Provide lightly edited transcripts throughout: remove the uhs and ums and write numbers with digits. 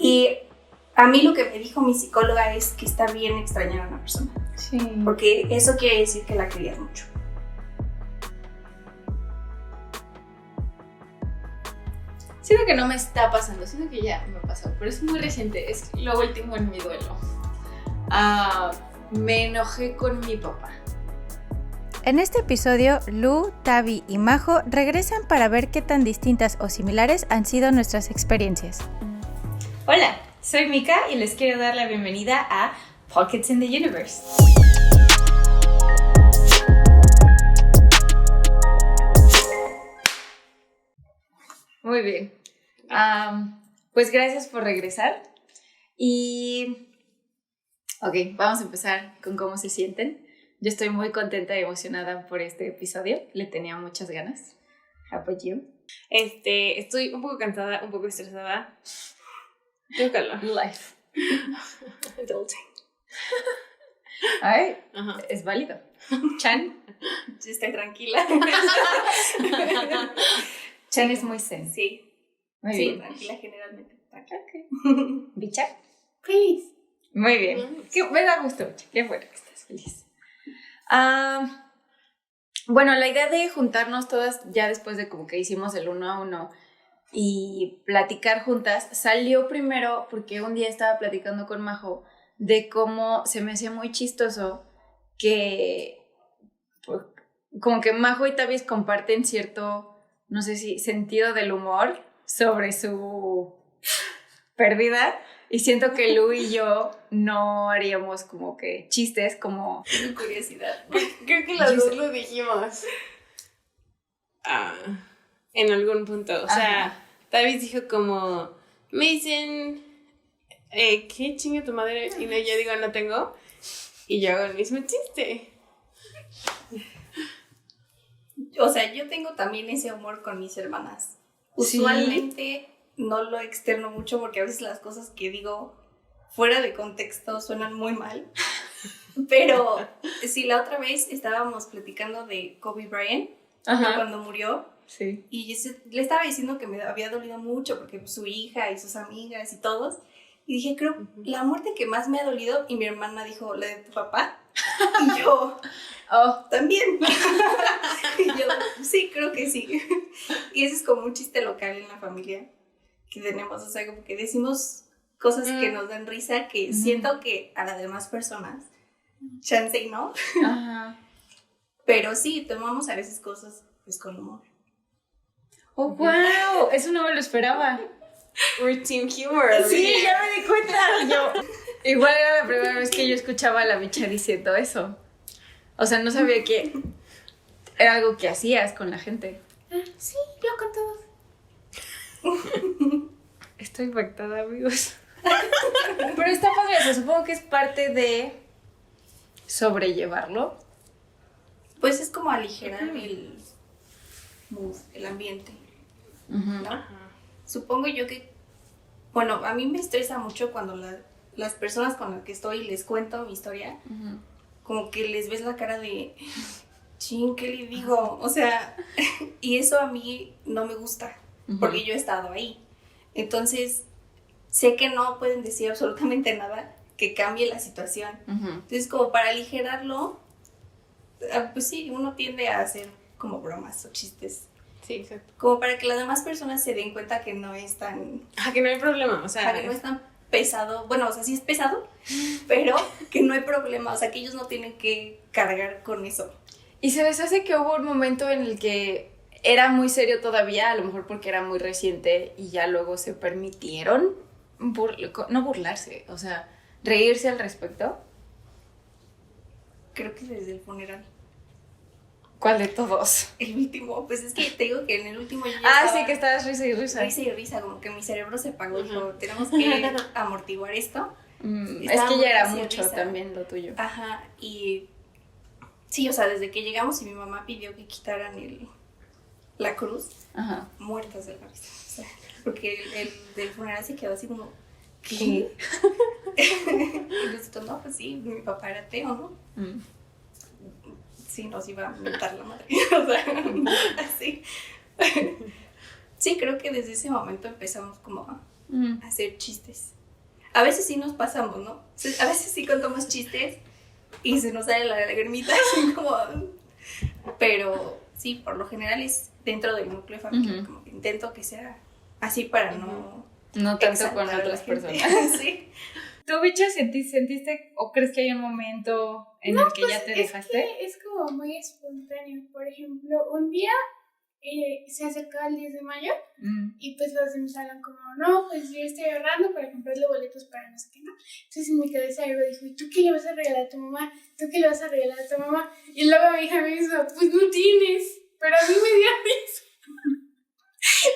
Y a mí lo que me dijo mi psicóloga es que está bien extrañar a una persona. Sí. Porque eso quiere decir que la querías mucho. Siento que no me está pasando, siento que ya me pasó, pero es muy reciente, es lo último en mi duelo. Me enojé con mi papá. En este episodio, Lu, Tavi y Majo regresan para ver qué tan distintas o similares han sido nuestras experiencias. Hola, soy Mika y les quiero dar la bienvenida a Pockets in the Universe. Muy bien. Pues gracias por regresar. Y ok, vamos a empezar con cómo se sienten. Yo estoy muy contenta y emocionada por este episodio. Le tenía muchas ganas. How about you? Estoy un poco cansada, un poco estresada. Tengo calor. Life. Adulting. Ay, Ajá. es válido. Chan. Yo estoy tranquila. Chan es muy zen. Sí, Muy sí, bien. tranquila generalmente. Tranquila. ¿Bicha? Feliz. Muy bien. Me da gusto, Bicha. Qué bueno que estás feliz. Bueno, la idea de juntarnos todas ya después de como que hicimos el 1 a 1 y platicar juntas salió primero porque un día estaba platicando con Majo de cómo se me hacía muy chistoso que pues, como que Majo y Tavis comparten cierto, no sé si sentido del humor sobre su pérdida y siento que Lu y yo no haríamos como que chistes como Tengo curiosidad. Creo que las dos lo dijimos. En algún punto. O sea, David dijo como, me dicen, ¿qué chinga tu madre? Y no, yo digo, no tengo. Y yo hago el mismo chiste. O sea, yo tengo también ese humor con mis hermanas. Sí. Usualmente no lo externo mucho porque a veces las cosas que digo fuera de contexto suenan muy mal. Pero sí, la otra vez estábamos platicando de Kobe Bryant, cuando murió. Sí. Y le estaba diciendo que me había dolido mucho porque pues, su hija y sus amigas y todos. Y dije, creo, la muerte que más me ha dolido. Y mi hermana dijo, ¿la de tu papá? Y yo, también. Y yo, sí, creo que sí. Y ese es como un chiste local en la familia que tenemos. O sea, como que decimos cosas que nos dan risa, que siento que a las demás personas, chance y no. Ajá. Pero sí, tomamos a veces cosas pues con humor. ¡Oh, wow! Eso no me lo esperaba. Routine humor. Sí, ya me di cuenta. Igual era la primera vez que yo escuchaba a la Bicha diciendo eso. O sea, no sabía que era algo que hacías con la gente. Sí, yo con todos. Estoy impactada, amigos. Pero está padre, o sea, supongo que es parte de sobrellevarlo. Pues es como aligerar el mood, el ambiente, ¿no? Supongo yo que, bueno, a mí me estresa mucho cuando las personas con las que estoy les cuento mi historia, como que les ves la cara de, chin, ¿qué le digo? O sea, y eso a mí no me gusta, porque yo he estado ahí. Entonces, sé que no pueden decir absolutamente nada que cambie la situación. Entonces, como para aligerarlo, pues sí, uno tiende a hacer como bromas o chistes. Sí, exacto. Como para que las demás personas se den cuenta que no es tan... Que no hay problema, o sea... que no es tan pesado. Bueno, o sea, sí es pesado, pero que no hay problema. O sea, que ellos no tienen que cargar con eso. ¿Y se les hace que hubo un momento en el que era muy serio todavía? A lo mejor porque era muy reciente y ya luego se permitieron no burlarse, o sea, reírse al respecto. Creo que desde el funeral. ¿Cuál de todos? El último, pues es que te digo que en el último yo ya Sí, que estabas risa y risa. Risa y risa, como que mi cerebro se apagó. Dijo, tenemos que amortiguar esto. Es que ya era mucho también lo tuyo. Ajá, y sí, o sea, desde que llegamos y mi mamá pidió que quitaran la cruz, muertas de la risa. O sea, porque el del funeral se quedó así como, ¿qué? Y nosotros, no, pues sí, mi papá era ateo, ¿no? Sí, nos iba a mentar la madre. O sea, así. Sí, creo que desde ese momento empezamos como hacer chistes. A veces sí nos pasamos, ¿no? A veces sí contamos chistes y se nos sale la lagrimita, así como... Pero sí, por lo general es dentro del núcleo familiar, como que intento que sea así para no... No tanto exaltar con a la otras gente. personas. Sí. ¿Tú, bicha, sentiste o crees que hay un momento en el que ya te dejaste? Es como muy espontáneo. Por ejemplo, un día se acercaba el 10 de mayo y pues los de mi salón como, no, pues yo estoy ahorrando para comprarle boletos para no sé qué, ¿no? Entonces en mi cabeza algo dijo, ¿y tú qué le vas a regalar a tu mamá? ¿Tú qué le vas a regalar a tu mamá? Y luego mi hija me dijo, pues no tienes, pero a mí me dio risa.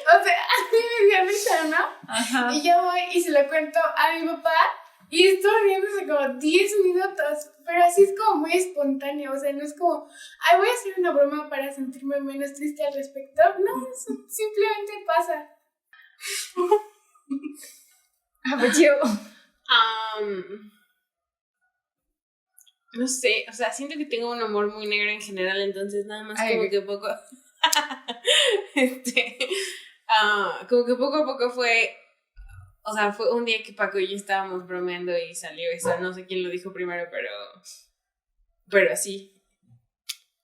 O sea, a mí me dio risa, ¿no? Ajá. Y yo voy y se lo cuento a mi papá y estuvo riéndose como 10 minutos, pero así es como muy espontáneo, o sea, no es como, ay, voy a hacer una broma para sentirme menos triste al respecto, no, eso simplemente pasa. Yo. No sé, o sea, siento que tengo un humor muy negro en general, entonces nada más Ay, como que poco... como que poco a poco fue... O sea, fue un día que Paco y yo estábamos bromeando y salió eso. No sé quién lo dijo primero, pero sí.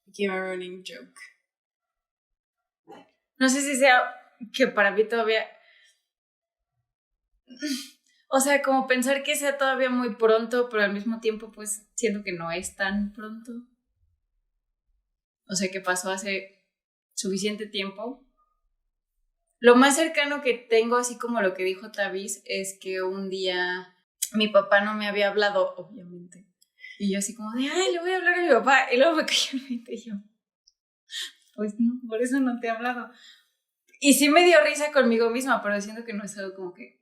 Became a running joke. No sé si sea que para mí todavía... O sea, como pensar que sea todavía muy pronto, pero al mismo tiempo, pues, siento que no es tan pronto. O sea, que pasó hace suficiente tiempo. Lo más cercano que tengo, así como lo que dijo Tavis, es que un día mi papá no me había hablado, obviamente. Y yo así como de, ay, le voy a hablar a mi papá. Y luego me cayó el 20 y yo, pues no, por eso no te he hablado. Y sí me dio risa conmigo misma, pero siento que no es algo como que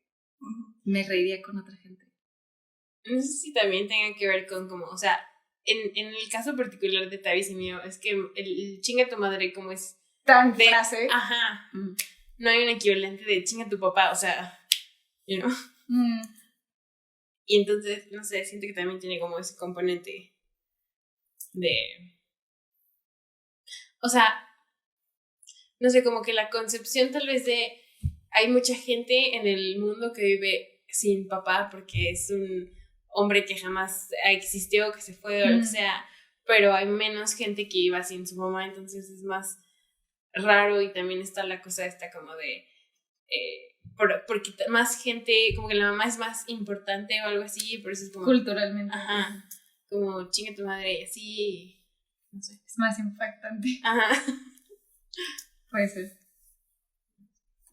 me reiría con otra gente. No sé si también tenga que ver con como, o sea, en el caso particular de Tavis y mío, es que el chinga tu madre como es... Tan de, frase. Ajá. No hay un equivalente de chinga tu papá, o sea, you know. Y entonces, no sé, siento que también tiene como ese componente de... O sea, no sé, como que la concepción tal vez de... Hay mucha gente en el mundo que vive sin papá porque es un hombre que jamás existió, que se fue o lo que sea, pero hay menos gente que iba sin su mamá, entonces es más raro y también está la cosa esta como de... porque más gente, como que la mamá es más importante o algo así, por eso es como... Culturalmente. Ajá, como chinga tu madre y así, no sé. Es más impactante. Ajá. Puede ser.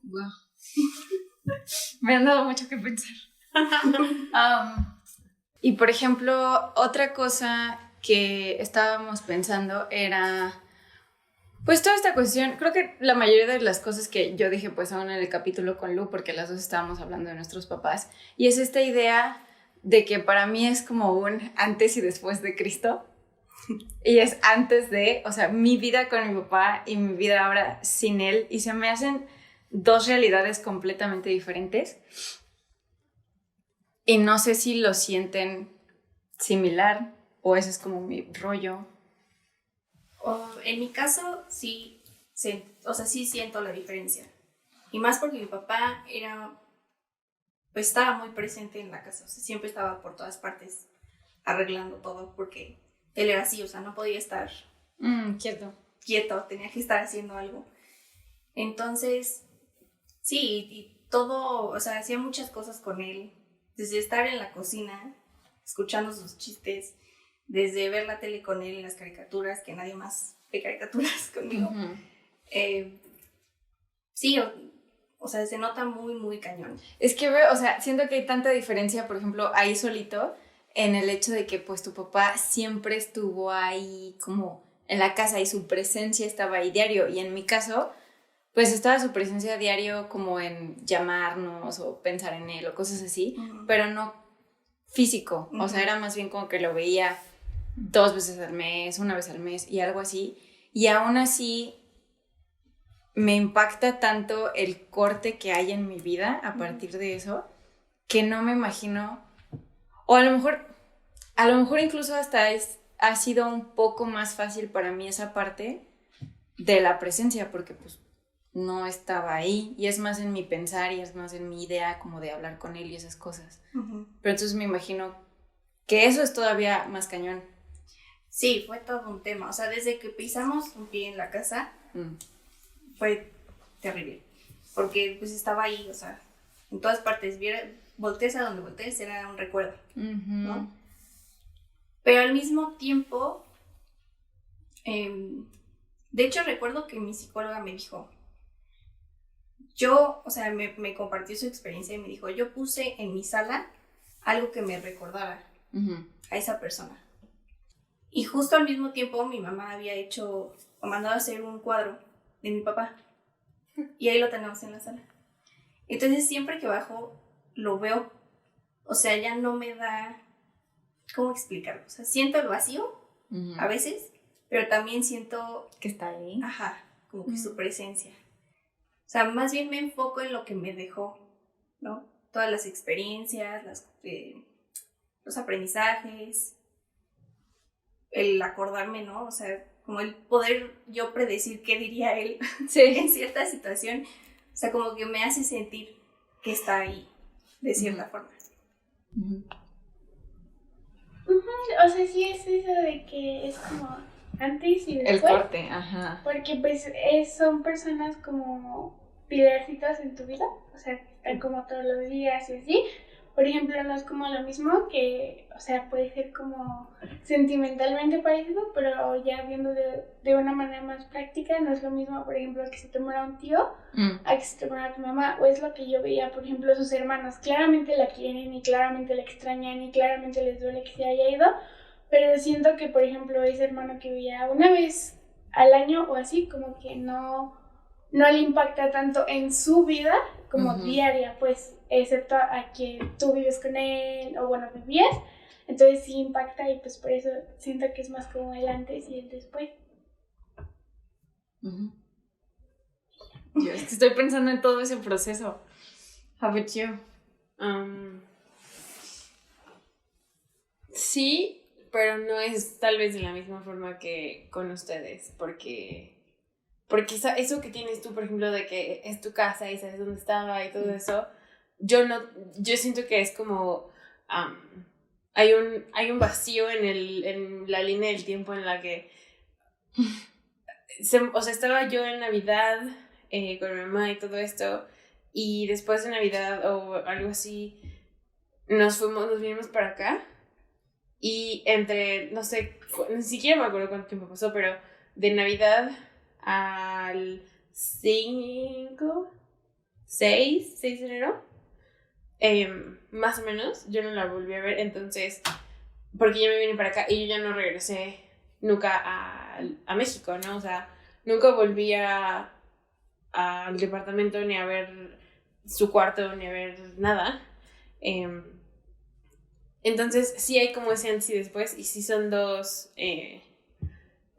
Wow. Me han dado mucho que pensar. Y por ejemplo, otra cosa que estábamos pensando era... Pues toda esta cuestión, creo que la mayoría de las cosas que yo dije pues son en el capítulo con Lu, porque las dos estábamos hablando de nuestros papás, y es esta idea de que para mí es como un antes y después de Cristo, y es antes de, o sea, mi vida con mi papá y mi vida ahora sin él, y se me hacen dos realidades completamente diferentes, y no sé si lo sienten similar, o ese es como mi rollo. En mi caso, sí, o sea, sí siento la diferencia. Y más porque mi papá pues estaba muy presente en la casa. O sea, siempre estaba por todas partes arreglando todo porque él era así, o sea, no podía estar quieto, tenía que estar haciendo algo. Entonces, sí, y todo, o sea, hacía muchas cosas con él. Desde estar en la cocina, escuchando sus chistes, desde ver la tele con él y las caricaturas, que nadie más ve caricaturas conmigo. Sí, o sea, se nota muy, muy cañón. Es que veo, o sea, siento que hay tanta diferencia, por ejemplo, ahí solito, en el hecho de que pues tu papá siempre estuvo ahí como en la casa y su presencia estaba ahí diario. Y en mi caso, pues estaba su presencia diario como en llamarnos o pensar en él o cosas así, pero no físico. O sea, era más bien como que lo veía 2 veces al mes, 1 vez al mes y algo así. Y aún así me impacta tanto el corte que hay en mi vida a partir de eso, que no me imagino, o a lo mejor incluso hasta ha sido un poco más fácil para mí esa parte de la presencia, porque pues no estaba ahí. Y es más en mi pensar y es más en mi idea como de hablar con él y esas cosas. Ujú. Pero entonces me imagino que eso es todavía más cañón. Sí, fue todo un tema. O sea, desde que pisamos un pie en la casa, fue terrible. Porque pues estaba ahí, o sea, en todas partes. Voltees a donde voltees, era un recuerdo, ¿no? Pero al mismo tiempo, de hecho recuerdo que mi psicóloga me dijo, o sea, me compartió su experiencia y me dijo, yo puse en mi sala algo que me recordara a esa persona. Y justo al mismo tiempo mi mamá había hecho, o mandado a hacer un cuadro de mi papá. Y ahí lo tenemos en la sala. Entonces siempre que bajo, lo veo. O sea, ya no me da, ¿cómo explicarlo? O sea, siento el vacío a veces, pero también siento, Que está ahí. ajá, como que su presencia. O sea, más bien me enfoco en lo que me dejó, ¿no? Todas las experiencias, los aprendizajes, el acordarme, ¿no? O sea, como el poder yo predecir qué diría él en cierta situación. O sea, como que me hace sentir que está ahí, de cierta forma. O sea, sí es eso de que es como antes y después. El corte, ajá. Porque pues son personas como pilarcitos en tu vida, o sea, que están como todos los días y así. Por ejemplo, no es como lo mismo que, o sea, puede ser como sentimentalmente parecido, pero ya viendo de una manera más práctica, no es lo mismo, por ejemplo, que se te muera un tío a que se te muera tu mamá, o es lo que yo veía, por ejemplo, sus hermanos, claramente la quieren y claramente la extrañan y claramente les duele que se haya ido, pero siento que, por ejemplo, ese hermano que veía una vez al año o así, como que no le impacta tanto en su vida como diaria, pues, excepto a que tú vives con él o bueno, vivías, entonces sí impacta y pues por eso siento que es más como el antes y el después. Yo estoy pensando en todo ese proceso. How about you? Sí, pero no es tal vez de la misma forma que con ustedes, porque eso que tienes tú, por ejemplo, de que es tu casa y sabes dónde estaba y todo eso, yo siento que es como hay un vacío en la línea del tiempo en la que o sea, estaba yo en Navidad con mi mamá y todo esto, y después de Navidad o algo así nos vinimos para acá, y entre, no sé, ni siquiera me acuerdo cuánto tiempo pasó, pero de Navidad al 6 de enero, más o menos, yo no la volví a ver, entonces, porque yo me vine para acá y yo ya no regresé nunca a México, ¿no? O sea, nunca volví al departamento ni a ver su cuarto, ni a ver nada. Entonces, sí hay como ese antes y después, y sí son dos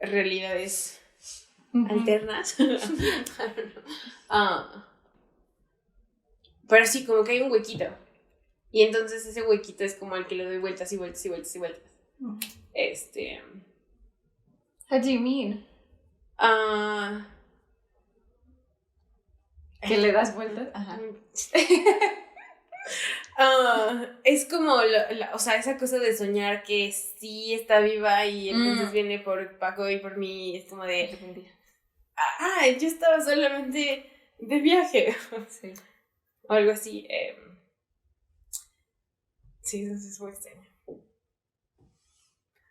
realidades alternas. Pero sí, como que hay un huequito. Y entonces ese huequito es como el que le doy vueltas y vueltas y vueltas y vueltas. How do you mean? ¿Que le das vueltas? Ajá. Es como, o sea, esa cosa de soñar que sí está viva y entonces viene por Paco y por mí, es como de... yo estaba solamente de viaje. Sí. O algo así. Sí, eso es muy extraño.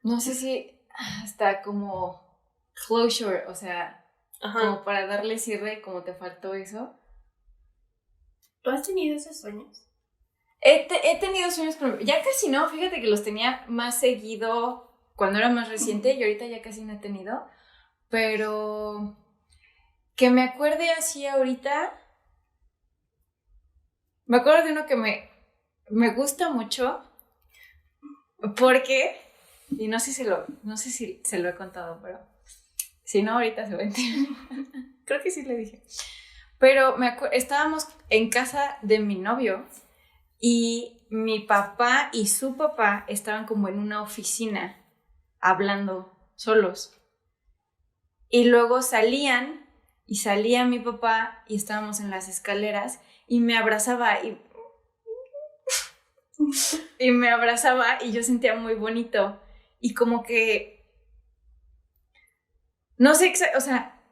No sé si hasta como closure, o sea, como para darle cierre, como te faltó eso. ¿Tú has tenido esos sueños? He tenido sueños, pero ya casi no, fíjate que los tenía más seguido cuando era más reciente y ahorita ya casi no he tenido, pero que me acuerde así ahorita, me acuerdo de uno que me gusta mucho porque, y no sé si se lo he contado, pero si no ahorita se va a enterar. Creo que sí le dije, pero estábamos en casa de mi novio. Y mi papá y su papá estaban como en una oficina hablando solos. Y luego salían y salía mi papá y estábamos en las escaleras y me abrazaba y me abrazaba y yo sentía muy bonito y como que no sé, o sea,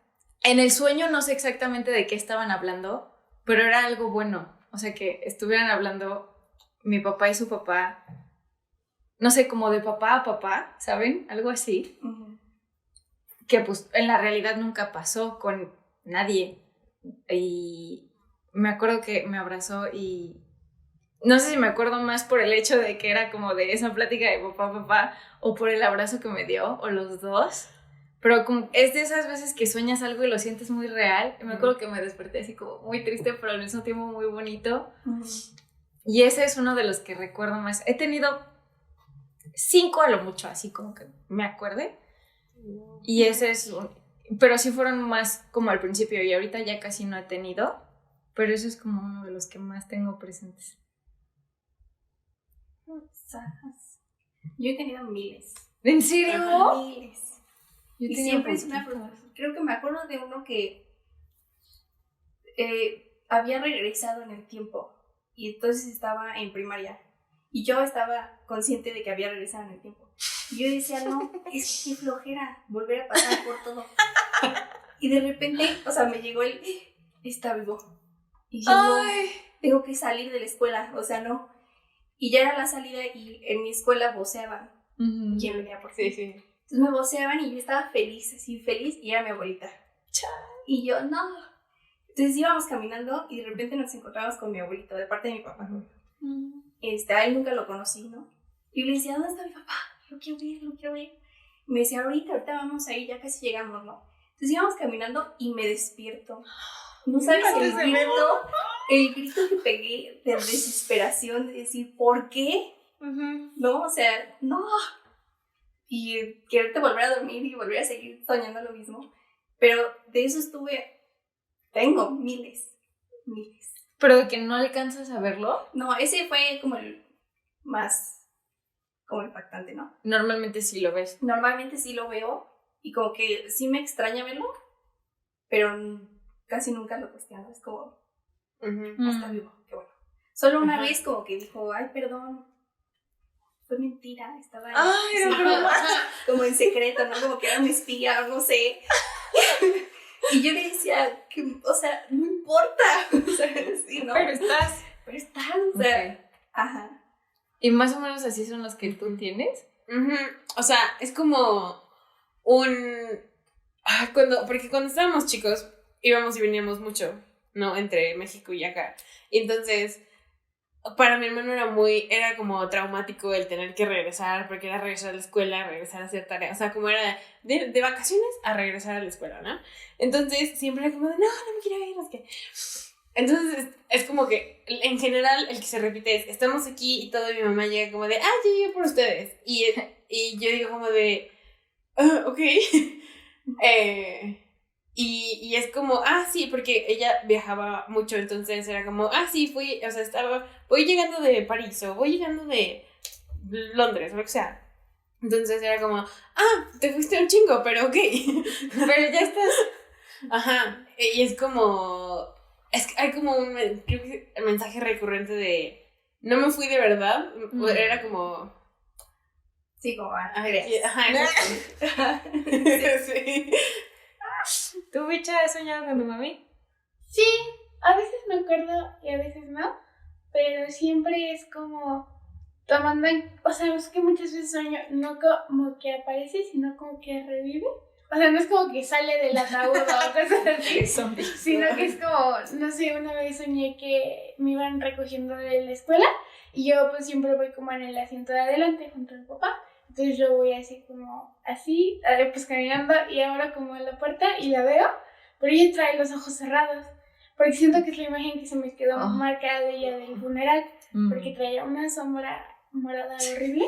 en el sueño no sé exactamente de qué estaban hablando, pero era algo bueno, o sea, que estuvieran hablando mi papá y su papá, no sé, como de papá a papá, ¿saben? Algo así. Ujú. Que pues en la realidad nunca pasó con nadie. Y me acuerdo que me abrazó y no sé si me acuerdo más por el hecho de que era como de esa plática de papá, papá, o por el abrazo que me dio, o los dos. Pero como es de esas veces que sueñas algo y lo sientes muy real. Y me acuerdo que me desperté así como muy triste, pero al mismo tiempo muy bonito. Y ese es uno de los que recuerdo más. He tenido 5 a lo mucho, así como que me acuerde. Y ese es un... Pero sí fueron más como al principio y ahorita ya casi no he tenido. Pero eso es como uno de los que más tengo presentes. Yo he tenido miles. ¿En serio? Miles. Yo Y tenía siempre es una poquito. frustración. Creo que me acuerdo de uno que había regresado en el tiempo y entonces estaba en primaria y yo estaba consciente de que había regresado en el tiempo. Y yo decía, no, es que flojera volver a pasar por todo. Y de repente, o sea, me llegó el, está vivo. Y yo tengo que salir de la escuela, o sea, no. Y ya era la salida y en mi escuela voceaban. ¿Quién venía por Sí, ti? sí. Entonces me voceaban y yo estaba feliz, así feliz, y era mi abuelita. Y yo, no. Entonces íbamos caminando y de repente nos encontramos con mi abuelito, de parte de mi papá. A él nunca lo conocí, ¿no? Y yo le decía, ¿dónde está mi papá? Lo quiero ver, lo quiero ver. Y me decía, ahorita vamos a ir, ya casi llegamos, ¿no? Entonces íbamos caminando y me despierto. No sabes el grito que pegué de desesperación, de decir, ¿por qué? No, o sea, no. Y quererte volver a dormir y volver a seguir soñando lo mismo. Pero de eso tengo miles. Pero de que no alcanzas a verlo. No, ese fue como el más, como impactante, ¿no? Normalmente sí lo ves. Normalmente sí lo veo y como que sí me extraña verlo, pero casi nunca lo cuestiono. Es como, está vivo, qué bueno. Solo una vez como que dijo, ay, perdón, fue mentira, estaba como en secreto, ¿no? Como que era un espía, no sé. Y yo le decía, o sea, no importa. O sea, sí, ¿no? Pero estás, o sea, ajá. ¿Y más o menos así son los que tú tienes? O sea, es como porque cuando estábamos chicos íbamos y veníamos mucho, ¿no? Entre México y acá. Y entonces, para mi hermano era como traumático el tener que regresar, porque era regresar a la escuela, regresar a hacer tareas, o sea, como era de vacaciones a regresar a la escuela, ¿no? Entonces, siempre era como de, no me quiero ir, es que... Entonces, es como que, en general, el que se repite es, estamos aquí y todo, y mi mamá llega como de, ya llegué por ustedes. Y yo digo como de, ok. Y es como, sí, porque ella viajaba mucho, entonces era como, sí, voy llegando de París o voy llegando de Londres o lo que sea. Entonces era como, te fuiste un chingo, pero ok. Pero ya estás. Ajá, y es como, hay como creo que el mensaje recurrente de, no me fui de verdad, era como... Sí, como, Ajá, sí. ¿Tú, bicha, has soñado con tu mami? Sí, a veces me acuerdo y a veces no, pero siempre es como tomando o sea, es que muchas veces sueño no como que aparece, sino como que revive. O sea, no es como que sale del ataúd o cosas así, sino que es como, no sé, una vez soñé que me iban recogiendo de la escuela y yo pues siempre voy como en el asiento de adelante junto a mi papá. Entonces yo voy así como, pues caminando y ahora como a la puerta y la veo, pero ella trae los ojos cerrados, porque siento que es la imagen que se me quedó marcada de ella del funeral, porque traía una sombra morada horrible.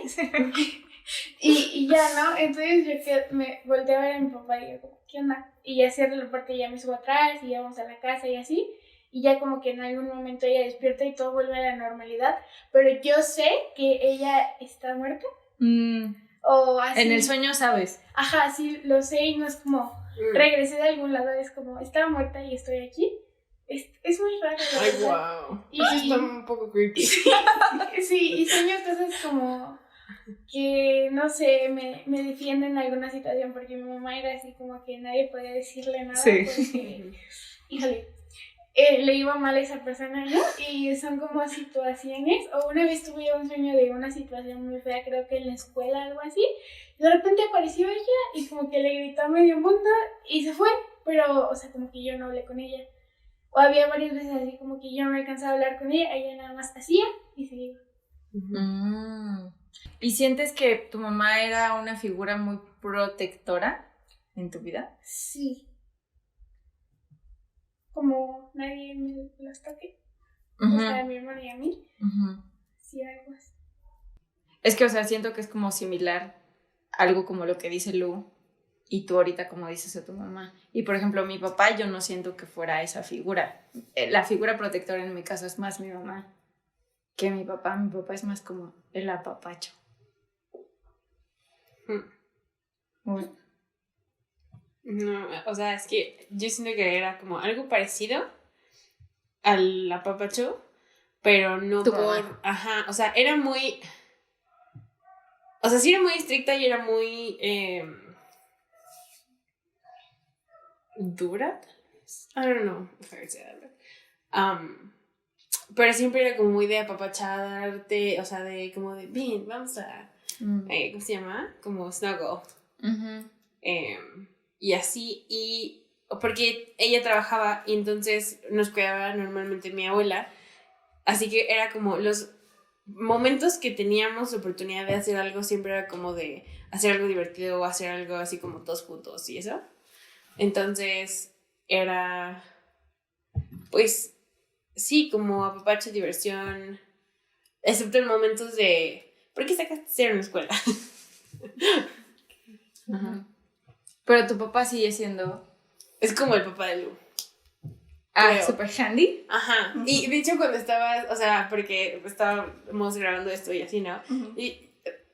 y ya, ¿no? Entonces yo me volteé a ver a mi papá y yo como, ¿qué onda? Y ya cierro la puerta y ya me subo atrás y ya vamos a la casa y así. Y ya como que en algún momento ella despierta y todo vuelve a la normalidad, pero yo sé que ella está muerta. O así. En el sueño sabes. Ajá, sí, lo sé y no es como, regresé de algún lado, es como, estaba muerta y estoy aquí. Es muy raro. Ay, wow. Y Eso está un poco creepy. sí, y sueño cosas como que, no sé, me defienden en alguna situación, porque mi mamá era así como que nadie podía decirle nada, Sí. porque, híjole, le iba mal a esa persona, ¿no? Y son como situaciones, o una vez tuve un sueño de una situación muy fea, creo que en la escuela, algo así, y de repente apareció ella y como que le gritó a medio mundo y se fue, pero, o sea, como que yo no hablé con ella. O había varias veces así como que yo no alcanzaba a hablar con ella, ella nada más hacía y se iba. ¿Y sientes que tu mamá era una figura muy protectora en tu vida? Sí. Como nadie me las toque. Ujú, O sea, a mi hermano y a mí. ujú. Sí, algo así. Es que, o sea, siento que es como similar, algo como lo que dice Lu, y tú ahorita como dices a tu mamá. Y por ejemplo, mi papá, yo no siento que fuera esa figura. La figura protectora en mi caso es más mi mamá que mi papá. Mi papá es más como el apapacho. Uy. No, o sea, es que yo siento que era como algo parecido al apapacho, pero no Tu por... mamá. Ajá, o sea, era muy... O sea, sí era muy estricta y era muy... dura, tal vez. I don't know if I would say that. Pero siempre era como muy de apapacharte, o sea, de como de, bien, vamos a... ¿cómo se llama? Como snuggle. Ujú. Y así, y porque ella trabajaba y entonces nos cuidaba normalmente mi abuela, así que era como los momentos que teníamos oportunidad de hacer algo, siempre era como de hacer algo divertido o hacer algo así como todos juntos y eso. Entonces era, pues, sí, como apapacho, diversión, excepto en momentos de, ¿por qué sacaste cero en la escuela? Ajá. Pero tu papá sigue siendo... Es como el papá de Lu. Ah, Creo. super handy. Ajá. Y de hecho cuando estaba, o sea, porque estábamos grabando esto y así, ¿no? Ujú. Y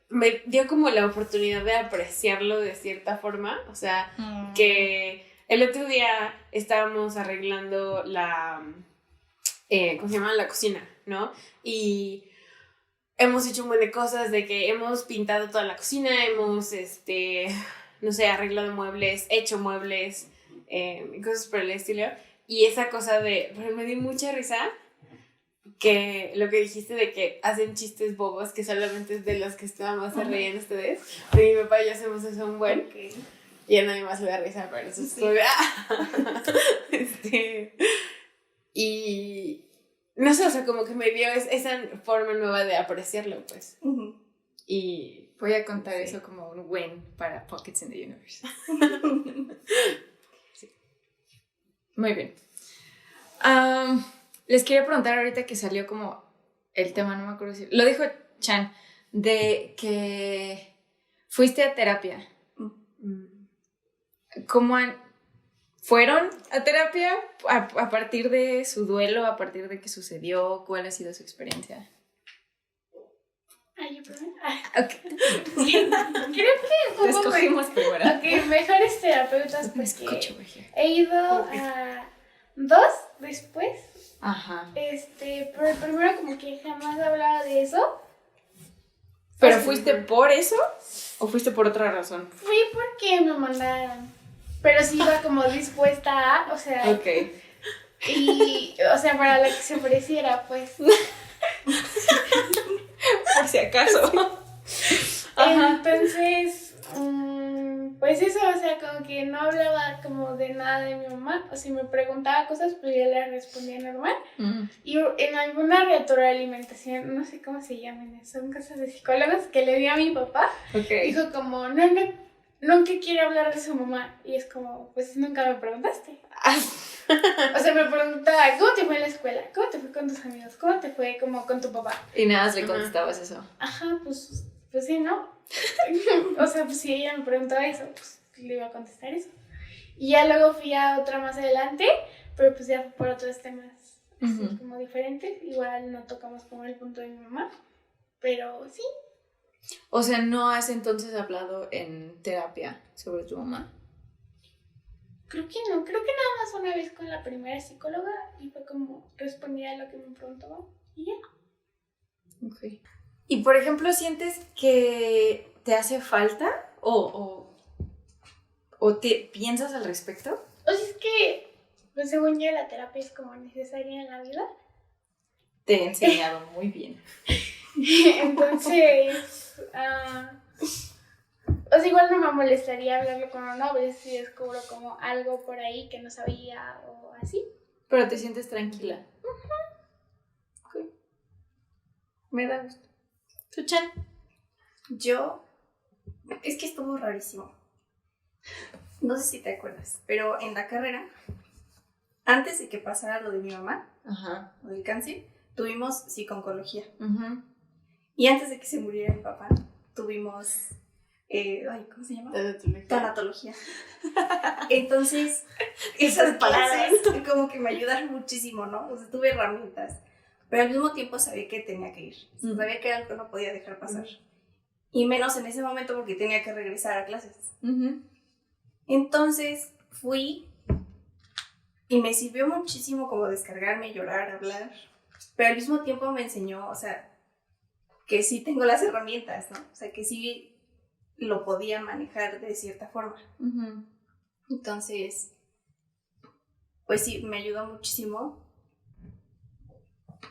me dio como la oportunidad de apreciarlo de cierta forma. O sea, que el otro día estábamos arreglando la, ¿cómo se llama? La cocina, ¿no? Y hemos hecho un buen de cosas, de que hemos pintado toda la cocina, hemos, no sé, arreglado muebles, hecho muebles, cosas por el estilo. Y esa cosa de, pero me dio mucha risa que lo que dijiste de que hacen chistes bobos que solamente es de los que estábamos se reían ustedes. Mi papá y yo hacemos eso un buen. Okay. Y a nadie más le da risa, pero eso es Sí. como de, y no sé, o sea, como que me dio esa forma nueva de apreciarlo, pues. Ujú. Y Voy a contar Sí. eso como un win para Pockets in the Universe. Sí. Muy bien. Les quería preguntar ahorita que salió como el tema, no me acuerdo si... Lo dijo Chan, de que fuiste a terapia. ¿Cómo fueron a terapia a partir de su duelo, a partir de qué sucedió? ¿Cuál ha sido su experiencia? Ay, yo primero. Okay. Creo que un Te poco escogimos primero. Ok, mejores terapeutas, Me pues escucho, que güey. he ido a 2 después. Ajá. Pero el primero como que jamás hablaba de eso. ¿Pero fuiste por eso o fuiste por otra razón? Fui porque me mandaron. Pero sí iba como dispuesta a, o sea, Ok. y, o sea, para lo que se ofreciera, pues. Por si acaso. Ajá. Entonces, pues eso, o sea, como que no hablaba como de nada de mi mamá. O si me preguntaba cosas, pues yo le respondía normal. Y en alguna retroalimentación, no sé cómo se llaman, son cosas de psicólogos que le dio a mi papá. Ok. Dijo como, no, nunca quiere hablar de su mamá. Y es como, pues nunca me preguntaste. O sea, me preguntaba, ¿cómo te fue en la escuela? ¿Cómo te fue con tus amigos? ¿Cómo te fue como con tu papá? Y nada más le contestabas eso. Ajá, pues sí, ¿no? O sea, pues si ella me preguntaba eso, pues le iba a contestar eso. Y ya luego fui a otra más adelante, pero pues ya fue por otros temas así como diferentes. Igual no tocamos como el punto de mi mamá, pero sí. O sea, ¿no has entonces hablado en terapia sobre tu mamá? Creo que no, creo que nada más una vez con la primera psicóloga y fue como respondía a lo que me preguntaba y ya. Okay. Y por ejemplo, ¿sientes que te hace falta o te piensas al respecto? O sea, es que, pues según yo, la terapia es como necesaria en la vida. Te he enseñado muy bien. Entonces, o sea, igual no me molestaría hablarlo con uno, a veces si descubro como algo por ahí que no sabía o así. Pero te sientes tranquila. Okay. Me da gusto. Tuchan. Yo, es que estuvo rarísimo. No sé si te acuerdas, pero en la carrera, antes de que pasara lo de mi mamá, Ajá. lo del cáncer, tuvimos psico-oncología. Uh-huh. Y antes de que se muriera mi papá, tuvimos, ¿cómo se llama? Tanatología. Entonces, esas clases como que me ayudaron muchísimo, ¿no? O sea, tuve herramientas, pero al mismo tiempo sabía que tenía que ir. Sabía que era algo que no podía dejar pasar. Y menos en ese momento porque tenía que regresar a clases. Uh-huh. Entonces fui y me sirvió muchísimo como descargarme, llorar, hablar, pero al mismo tiempo me enseñó, o sea, que sí tengo las herramientas, ¿no? O sea, que sí lo podía manejar de cierta forma. Uh-huh. Entonces, pues sí, me ayudó muchísimo.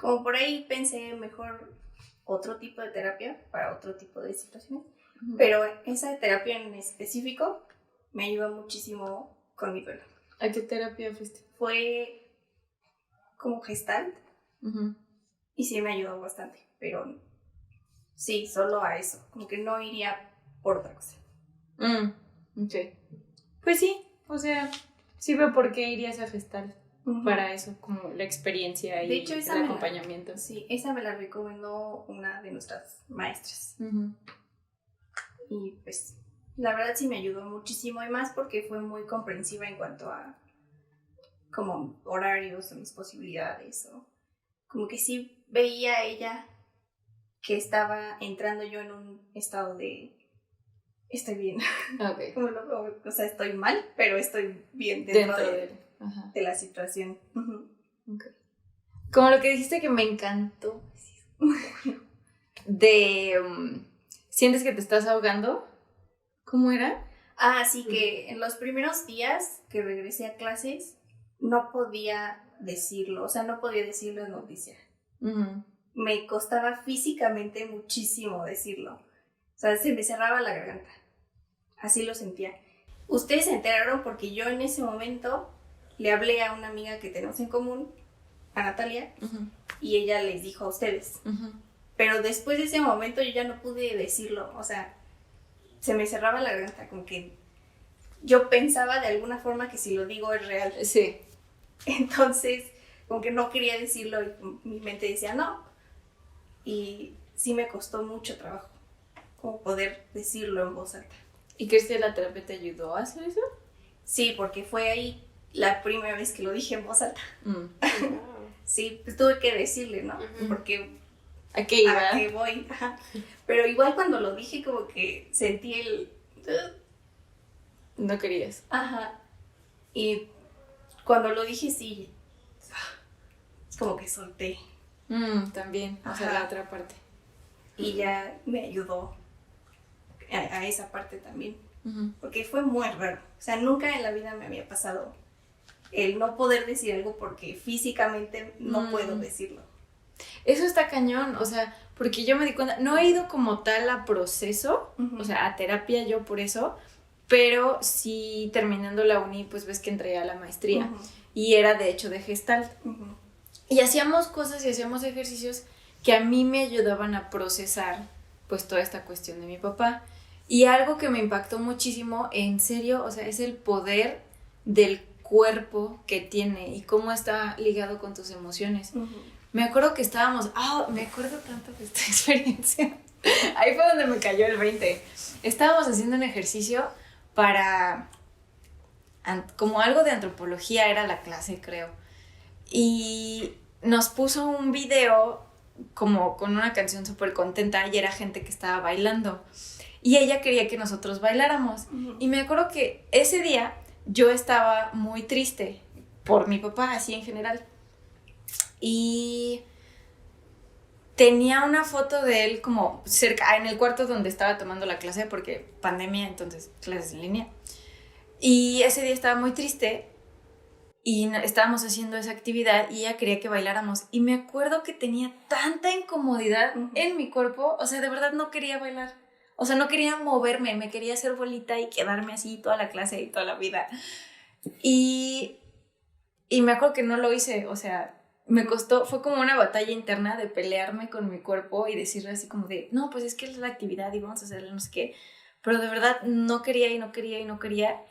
Como por ahí pensé mejor otro tipo de terapia para otro tipo de situaciones, pero esa terapia en específico me ayudó muchísimo con mi duelo. ¿A qué terapia fuiste? Fue como Gestalt, Uh-huh. y sí me ayudó bastante, pero sí, solo a eso, como que no iría por otra cosa. Ok. Pues sí, o sea, sí veo por qué irías a Gestalt. Para eso, como la experiencia y de hecho, el acompañamiento. Sí, esa me la recomendó una de nuestras maestras. Uh-huh. Y pues, la verdad sí me ayudó muchísimo, y más porque fue muy comprensiva en cuanto a como horarios o mis posibilidades, o como que sí veía ella que estaba entrando yo en un estado de estoy bien. Okay. O sea, estoy mal, pero estoy bien dentro de la situación. Uh-huh. Okay. Como lo que dijiste que me encantó. ¿Sientes que te estás ahogando? ¿Cómo era? Sí, que en los primeros días que regresé a clases no podía decirlo, o sea, no podía decirlo en noticia. Uh-huh. Me costaba físicamente muchísimo decirlo. O sea, se me cerraba la garganta. Así lo sentía. Ustedes se enteraron porque yo en ese momento le hablé a una amiga que tenemos en común, a Natalia, uh-huh, y ella les dijo a ustedes. Uh-huh. Pero después de ese momento yo ya no pude decirlo. O sea, se me cerraba la garganta, como que yo pensaba de alguna forma que si lo digo es real. Sí. Entonces, como que no quería decirlo y mi mente decía no. Y sí me costó mucho trabajo como poder decirlo en voz alta. ¿Y crees que la terapia te ayudó a hacer eso? Sí, porque fue ahí la primera vez que lo dije en voz alta. Sí, pues tuve que decirle, ¿no? Uh-huh. Porque ¿a qué iba? ¿A qué voy? Ajá. Pero igual cuando lo dije como que sentí el... No querías. Ajá. Y cuando lo dije sí, es como que solté. También, o sea, la otra parte. Y ya me ayudó a esa parte también. Uh-huh. Porque fue muy raro. O sea, nunca en la vida me había pasado el no poder decir algo porque físicamente no puedo decirlo. Eso está cañón, o sea, porque yo me di cuenta, no he ido como tal a proceso, uh-huh, o sea, a terapia yo por eso, pero sí terminando la uni, pues ves que entré a la maestría, uh-huh, y era de hecho de Gestalt. Uh-huh. Y hacíamos cosas y hacíamos ejercicios que a mí me ayudaban a procesar pues toda esta cuestión de mi papá. Y algo que me impactó muchísimo, en serio, o sea, es el poder del cuerpo que tiene y cómo está ligado con tus emociones. Uh-huh. Me acuerdo que estábamos, me acuerdo tanto de esta experiencia. Ahí fue donde me cayó el 20. Estábamos haciendo un ejercicio para, como algo de antropología era la clase, creo. Y nos puso un video como con una canción súper contenta y era gente que estaba bailando. Y ella quería que nosotros bailáramos. Uh-huh. Y me acuerdo que ese día yo estaba muy triste por mi papá, así en general. Y tenía una foto de él como cerca, en el cuarto donde estaba tomando la clase, porque pandemia, entonces clases en línea. Y ese día estaba muy triste y estábamos haciendo esa actividad y ella quería que bailáramos. Y me acuerdo que tenía tanta incomodidad en mi cuerpo, o sea, de verdad no quería bailar. O sea, no quería moverme, me quería hacer bolita y quedarme así toda la clase y toda la vida. Y me acuerdo que no lo hice, o sea, me costó, fue como una batalla interna de pelearme con mi cuerpo y decirle así como de, no, pues es que es la actividad y vamos a hacerla, no sé qué. Pero de verdad no quería y no quería y no quería.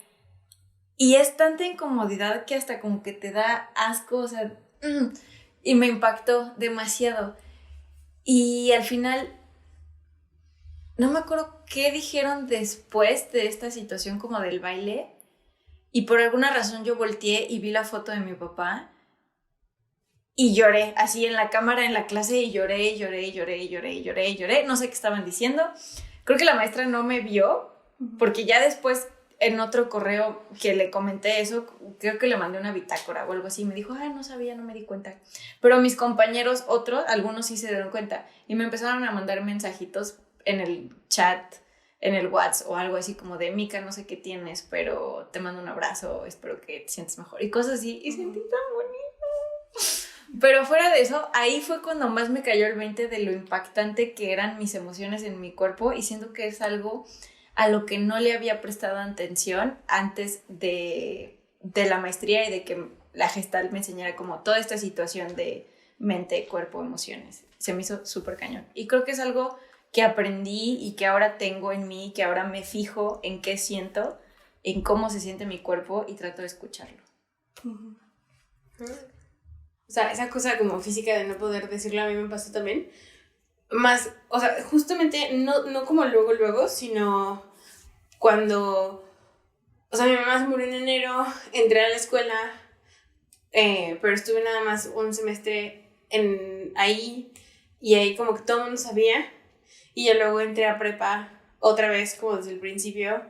Y es tanta incomodidad que hasta como que te da asco, o sea, y me impactó demasiado. Y al final, no me acuerdo qué dijeron después de esta situación como del baile. Y por alguna razón yo volteé y vi la foto de mi papá. Y lloré, así en la cámara, en la clase, y lloré, y lloré, y lloré, y lloré, y lloré, y lloré. No sé qué estaban diciendo. Creo que la maestra no me vio, porque ya después, en otro correo que le comenté eso, creo que le mandé una bitácora o algo así. Me dijo, ay, no sabía, no me di cuenta. Pero mis compañeros, otros, algunos sí se dieron cuenta. Y me empezaron a mandar mensajitos en el chat, en el WhatsApp o algo así como de, Mica, no sé qué tienes, pero te mando un abrazo, espero que te sientas mejor. Y cosas así. Y sentí tan bonito. Pero fuera de eso, ahí fue cuando más me cayó el 20 de lo impactante que eran mis emociones en mi cuerpo, y siento que es algo a lo que no le había prestado atención antes de la maestría y de que la Gestalt me enseñara como toda esta situación de mente, cuerpo, emociones. Se me hizo súper cañón. Y creo que es algo que aprendí y que ahora tengo en mí, que ahora me fijo en qué siento, en cómo se siente mi cuerpo y trato de escucharlo. O sea, esa cosa como física de no poder decirlo a mí me pasó también. Más, o sea, justamente no como luego, sino cuando, o sea, mi mamá se murió en enero, entré a la escuela, pero estuve nada más un semestre ahí, y ahí como que todo el mundo sabía, y ya luego entré a prepa otra vez como desde el principio,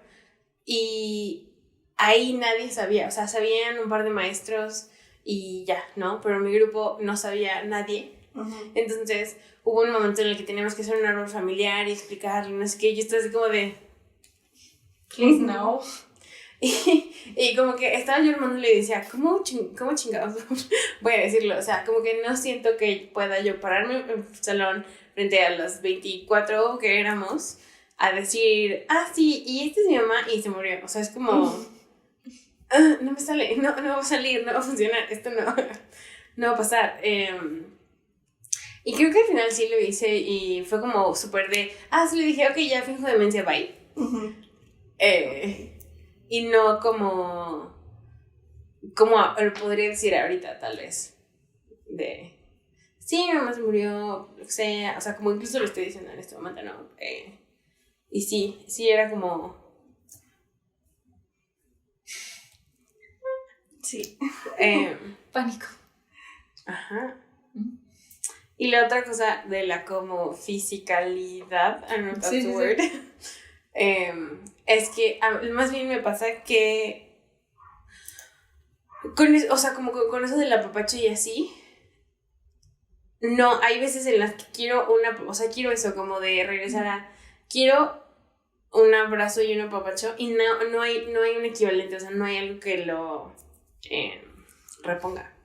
y ahí nadie sabía, o sea, sabían un par de maestros y ya, ¿no? Pero en mi grupo no sabía nadie. Entonces hubo un momento en el que teníamos que hacer un árbol familiar y explicarle, no sé qué, y yo estaba así como de, please no. Y como que estaba yo armándole y decía, ¿cómo chingados voy a decirlo? O sea, como que no siento que pueda yo pararme en el salón frente a las 24 que éramos a decir, sí, y esta es mi mamá y se murió. O sea, es como, no me sale, no va a salir, no va a funcionar, esto no va a pasar. Y creo que al final sí lo hice y fue como súper de, sí le dije, ok, ya finjo demencia, bye. Y no como lo podría decir ahorita, tal vez, de, sí, mi mamá se murió, lo que sea, o sea, como incluso lo estoy diciendo en este momento, ¿no? Y sí era como, sí, Pánico. Ajá. Y la otra cosa de la como fisicalidad, I don't know if that's the word, es que más bien me pasa que o sea, como con eso del apapacho y así, no, hay veces en las que quiero quiero eso, como de regresar a, quiero un abrazo y un apapacho, y no hay un equivalente, o sea, no hay algo que lo reponga.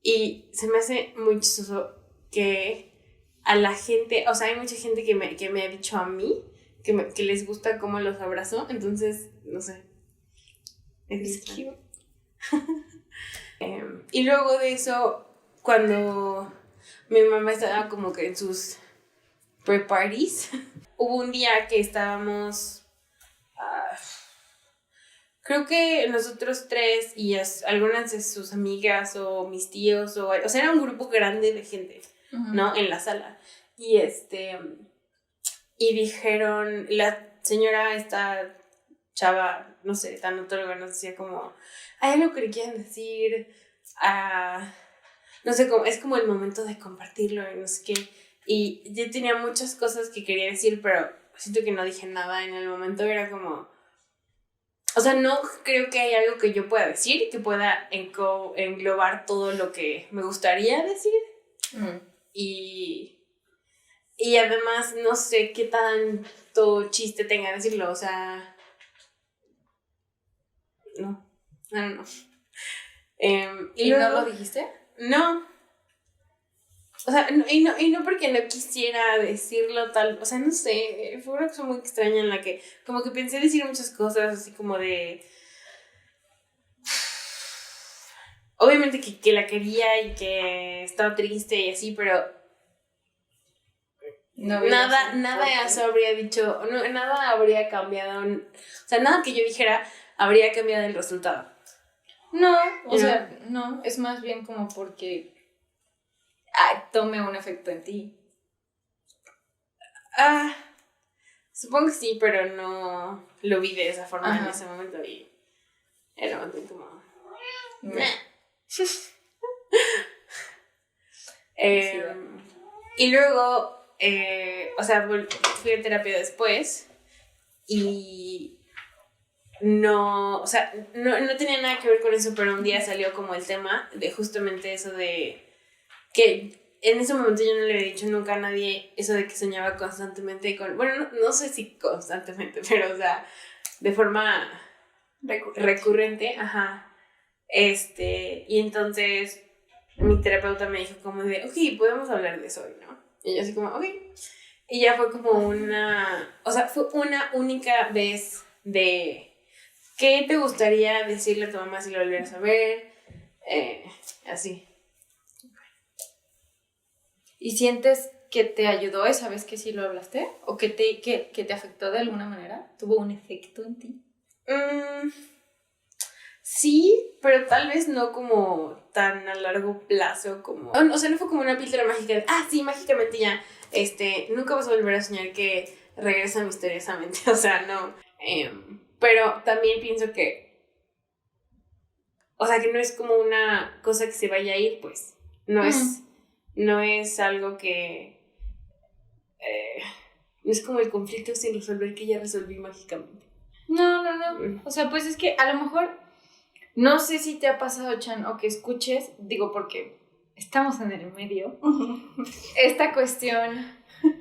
Y se me hace muy chistoso que a la gente, o sea, hay mucha gente que me ha dicho a mí que les gusta cómo los abrazo, entonces, no sé. Es cute. Y luego de eso, cuando mi mamá estaba como que en sus pre-parties, hubo un día que estábamos, creo que nosotros tres y algunas de sus amigas o mis tíos, o sea, era un grupo grande de gente, ¿no? En la sala. Y dijeron, la señora, esta chava, no sé, tan otorga, nos decía como, hay algo que le quieren decir, no sé, es como el momento de compartirlo y no sé qué. Y yo tenía muchas cosas que quería decir, pero siento que no dije nada en el momento, era como, O sea, no creo que haya algo que yo pueda decir que pueda englobar todo lo que me gustaría decir. Y además no sé qué tanto chiste tenga decirlo, o sea... No. ¿Y luego, no lo dijiste? No. O sea, y no porque no quisiera decirlo tal, o sea, no sé, fue una cosa muy extraña en la que como que pensé decir muchas cosas así como de... Obviamente que la quería y que estaba triste y así, pero No nada eso habría dicho, nada habría cambiado, o sea, nada que yo dijera habría cambiado el resultado. No, o sea, no, es más bien como porque tome un efecto en ti. Supongo que sí, pero no lo vi de esa forma Ajá. en ese momento y era un momento como... Y luego, o sea, fui a terapia después y no, o sea, no tenía nada que ver con eso, pero un día salió como el tema de justamente eso de que en ese momento yo no le había dicho nunca a nadie eso de que soñaba constantemente con, bueno, no sé si constantemente, pero o sea, de forma recurrente, ajá. Y entonces mi terapeuta me dijo como de, ok, podemos hablar de eso hoy, ¿no? Y yo así como, ok. Y ya fue como o sea, fue una única vez de, ¿qué te gustaría decirle a tu mamá si lo volvieras a ver? Así. ¿Y sientes que te ayudó esa vez que sí lo hablaste? ¿O que te afectó de alguna manera? ¿Tuvo un efecto en ti? Sí, pero tal vez no como tan a largo plazo como... O sea, no fue como una píldora mágica de, sí, mágicamente ya, nunca vas a volver a soñar que regresa misteriosamente, o sea, no. Pero también pienso que, o sea, que no es como una cosa que se vaya a ir, pues, no es algo que... no es como el conflicto sin resolver que ya resolví mágicamente. No. O sea, pues es que a lo mejor, no sé si te ha pasado, Chan, o que escuches, digo porque estamos en el medio, esta cuestión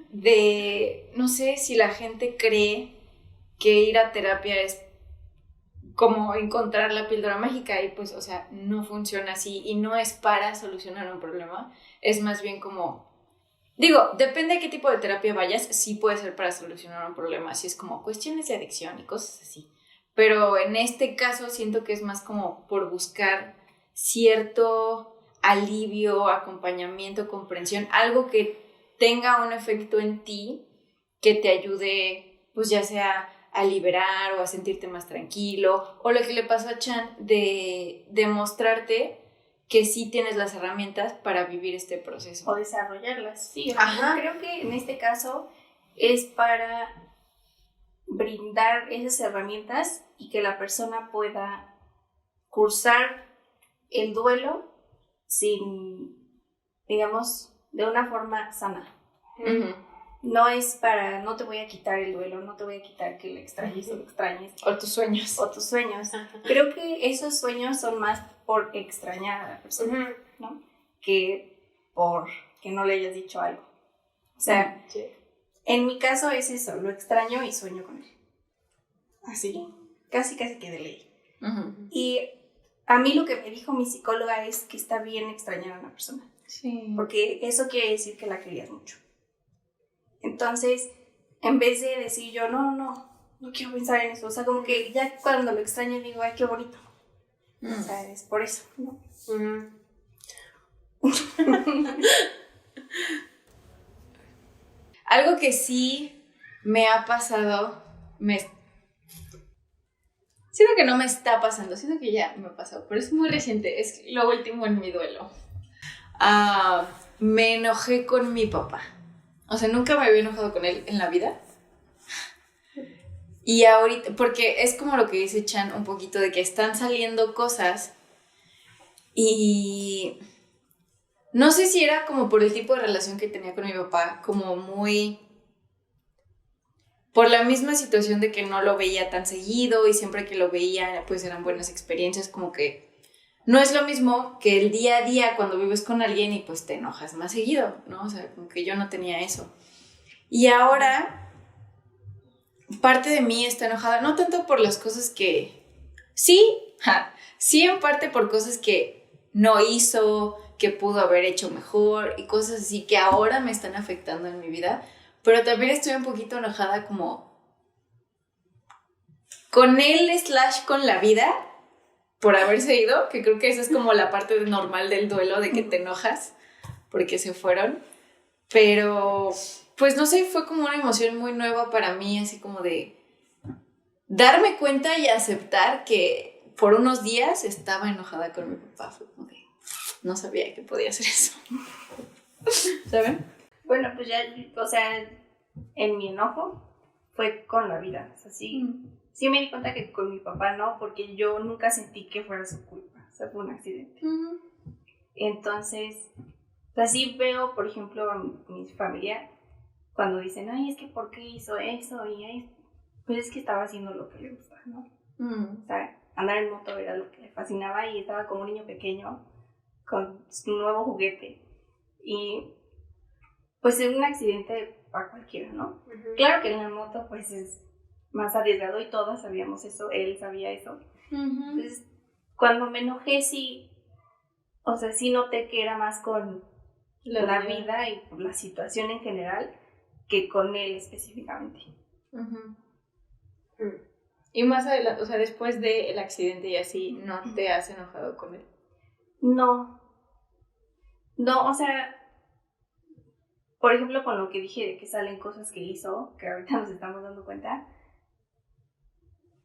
de, no sé si la gente cree que ir a terapia es como encontrar la píldora mágica y pues, o sea, no funciona así y no es para solucionar un problema, es más bien como... Digo, depende de qué tipo de terapia vayas, sí puede ser para solucionar un problema, si es como cuestiones de adicción y cosas así. Pero en este caso siento que es más como por buscar cierto alivio, acompañamiento, comprensión, algo que tenga un efecto en ti que te ayude, pues ya sea a liberar o a sentirte más tranquilo, o lo que le pasó a Chan de demostrarte que sí tienes las herramientas para vivir este proceso. O desarrollarlas, sí. Ajá. Yo creo que en este caso es para brindar esas herramientas y que la persona pueda cursar el duelo sin, digamos, de una forma sana. Uh-huh. No es para, no te voy a quitar el duelo, no te voy a quitar que le extrañes o lo extrañes. O tus sueños. O tus sueños. Creo que esos sueños son más por extrañar a la persona, ¿no? Que por que no le hayas dicho algo. O sea, en mi caso es eso, lo extraño y sueño con él. Así, casi que de ley. Uh-huh. Y a mí lo que me dijo mi psicóloga es que está bien extrañar a una persona. Sí. Porque eso quiere decir que la querías mucho. Entonces, en vez de decir yo, no quiero pensar en eso. O sea, como que ya cuando lo extraño digo, ay, qué bonito. O sea, es por eso, ¿no? Algo que sí me ha pasado, siento que no me está pasando, siento que ya me ha pasado, pero es muy reciente, es lo último en mi duelo. Me enojé con mi papá. O sea, nunca me había enojado con él en la vida. Y ahorita, porque es como lo que dice Chan un poquito, de que están saliendo cosas y no sé si era como por el tipo de relación que tenía con mi papá, como muy por la misma situación de que no lo veía tan seguido y siempre que lo veía pues eran buenas experiencias, como que no es lo mismo que el día a día cuando vives con alguien y pues te enojas más seguido, ¿no? O sea, como que yo no tenía eso. Y ahora parte de mí está enojada, no tanto por las cosas que... Sí, en parte por cosas que no hizo, que pudo haber hecho mejor y cosas así que ahora me están afectando en mi vida, pero también estoy un poquito enojada como con él / con la vida por haberse ido, que creo que esa es como la parte normal del duelo, de que te enojas porque se fueron, pero pues no sé, fue como una emoción muy nueva para mí, así como de darme cuenta y aceptar que por unos días estaba enojada con mi papá, fue como de, no sabía que podía hacer eso. ¿Saben? Bueno, pues ya, o sea, en mi enojo fue con la vida. O sea, sí me di cuenta que con mi papá no, porque yo nunca sentí que fuera su culpa. O sea, fue un accidente. Entonces, así veo, por ejemplo, a mi familia, cuando dicen, ay, es que ¿por qué hizo eso? Y ay, pues es que estaba haciendo lo que le gusta, ¿no? O sea, andar en moto era lo que le fascinaba y estaba como un niño pequeño con su nuevo juguete. Y pues es un accidente para cualquiera, ¿no? Claro que en la moto pues es más arriesgado y todos sabíamos eso, él sabía eso. Entonces, cuando me enojé sí, o sea, sí noté que era más con la vida y por la situación en general que con él específicamente. Y más adelante, o sea, después del accidente y así, ¿no te has enojado con él? No, o sea, por ejemplo, con lo que dije de que salen cosas que hizo, que ahorita nos estamos dando cuenta,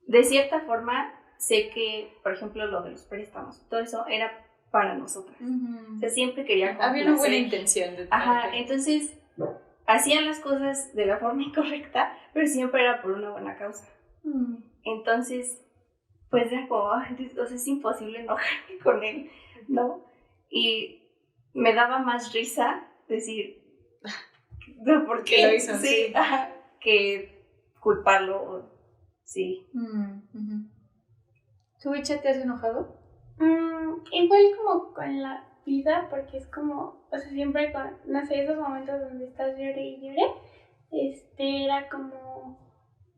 de cierta forma sé que, por ejemplo, lo de los préstamos, todo eso era para nosotras. O sea, siempre quería complacer. Había una buena intención de Ajá, entonces hacían las cosas de la forma incorrecta, pero siempre era por una buena causa. Entonces, pues era como, o sea, es imposible enojarme con él, ¿no? Y me daba más risa decir, ¿por qué lo hizo? Sí, ajá, que culparlo, sí. ¿Tú, Icha, te has enojado? Igual como con la vida, porque es como, o sea, siempre con, no sé, esos momentos donde estás llore y llore, era como,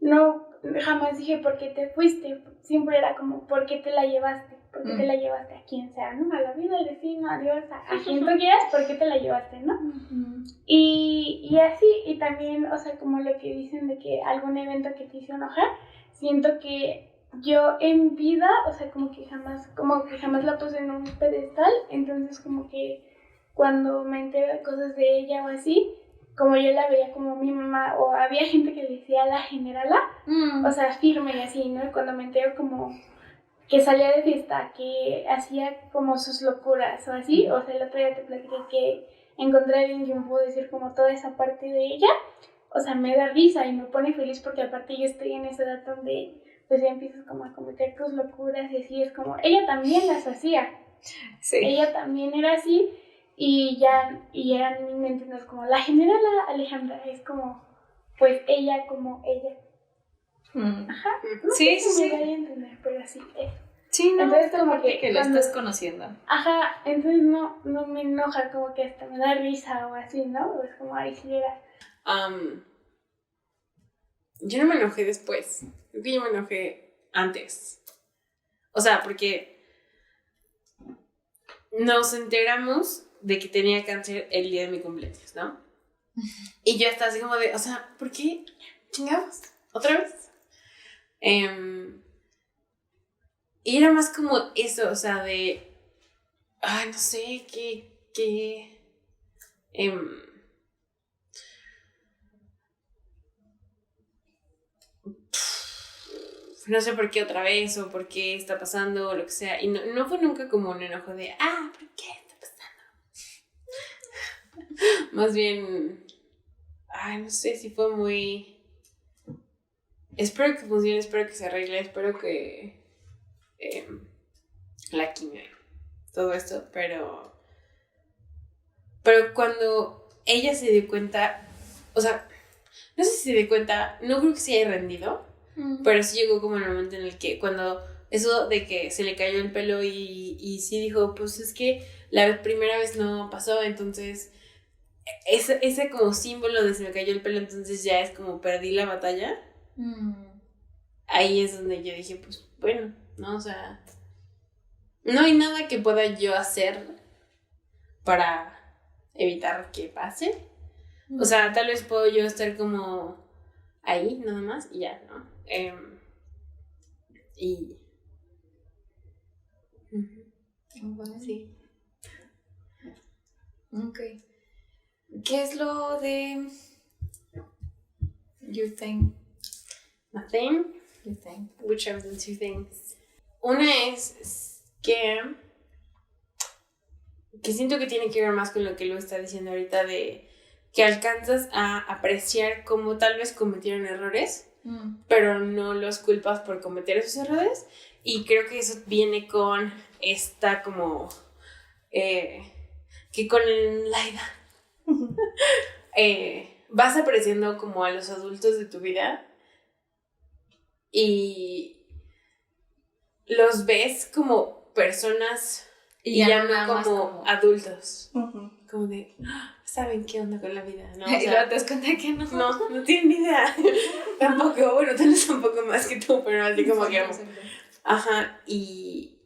no, jamás dije por qué te fuiste, siempre era como, ¿por qué te la llevaste? ¿Por qué te la llevaste a quien sea, no? A la vida, al vecino, a Dios, a quien tú quieras, ¿por qué te la llevaste, no? Y así, y también, o sea, como lo que dicen de que algún evento que te hizo enojar, siento que yo en vida, o sea, como que jamás la puse en un pedestal, entonces como que cuando me entero de cosas de ella o así, como yo la veía como mi mamá, o había gente que le decía la generala, o sea, firme y así, ¿no? Cuando me entero como que salía de fiesta, que hacía como sus locuras o así, o sea, el otro día te platiqué que encontré a alguien que me pudo decir como toda esa parte de ella, o sea, me da risa y me pone feliz porque aparte yo estoy en esa edad donde pues ya empiezas como a cometer tus locuras y así, es como, ella también las hacía, ella también era así y ya en mi mente no es como la generala Alejandra, es como, pues ella como ella. Ajá, no sí, sé si me voy a entender, pero así es. Sí, no, entonces como que lo estás conociendo. Ajá, entonces no me enoja, como que hasta me da risa o así, ¿no? O es como, ay, sí era. Yo no me enojé después, creo que yo me enojé antes. O sea, porque nos enteramos de que tenía cáncer el día de mi cumpleaños, ¿no? Y yo estaba así como de, o sea, ¿por qué chingados? ¿Otra vez? Y era más como eso, o sea, de, ay, no sé, no sé por qué otra vez o por qué está pasando o lo que sea. Y no fue nunca como un enojo de, ¿por qué está pasando? Más bien, no sé si fue muy... Espero que funcione, espero que se arregle, espero que la quimio, todo esto, pero cuando ella se dio cuenta, o sea, no sé si se dio cuenta, no creo que se haya rendido, pero sí llegó como el momento en el que cuando eso de que se le cayó el pelo y sí dijo, pues es que la primera vez no pasó, entonces ese como símbolo de se me cayó el pelo, entonces ya es como perdí la batalla. Ahí es donde yo dije, pues bueno, ¿no? O sea, no hay nada que pueda yo hacer para evitar que pase. O sea, tal vez puedo yo estar como ahí nada más y ya, ¿no? Y... Sí. Ok. ¿Qué es lo de you think? Nothing. You think. Which of the two things? Una es que siento que tiene que ver más con lo que lo está diciendo ahorita de que alcanzas a apreciar cómo tal vez cometieron errores, pero no los culpas por cometer esos errores. Y creo que eso viene con esta como... que con la edad vas apreciando como a los adultos de tu vida y los ves como personas y ya no como adultos. Como de, ¿saben qué onda con la vida? ¿No? O sea, y luego te das cuenta que no. No tienen ni idea. Tampoco, bueno, tal vez un poco más que tú, pero así como que... Ajá, y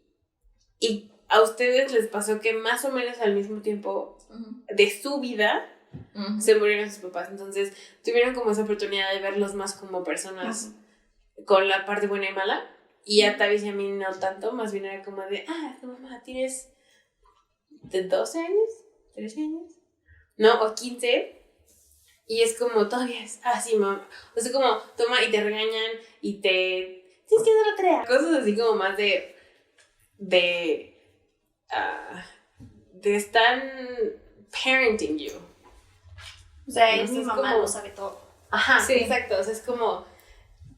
a ustedes les pasó que más o menos al mismo tiempo de su vida se murieron sus papás. Entonces tuvieron como esa oportunidad de verlos más como personas con la parte buena y mala. Y a Tavis y a mí no tanto, más bien era como de, tu mamá, tienes de 12 años, 13 años, ¿no? O 15. Y es como, todavía es así, mamá. O sea, como, toma y te regañan y tienes que hacer la tarea. Cosas así como más de estar parenting you. O sea, No es sé, mi es mamá, como- lo sabe todo. Ajá, Sí. exacto. O sea, es como,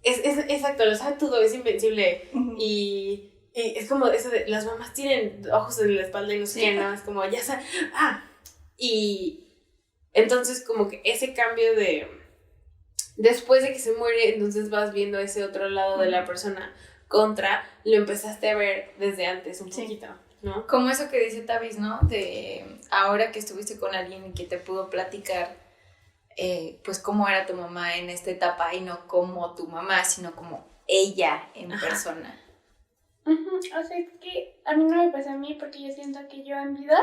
exacto, lo sabe todo, es invencible. Y es como eso de, las mamás tienen ojos en la espalda y no sé qué, ¿no? Es como, ya sabes, y entonces como que ese cambio de, después de que se muere, entonces vas viendo ese otro lado de la persona contra, lo empezaste a ver desde antes un poquito, ¿no? Como eso que dice Tavis, ¿no? De ahora que estuviste con alguien y que te pudo platicar, pues cómo era tu mamá en esta etapa y no como tu mamá, sino como ella en persona. O sea, es que a mí no me pasa a mí porque yo siento que yo en vida,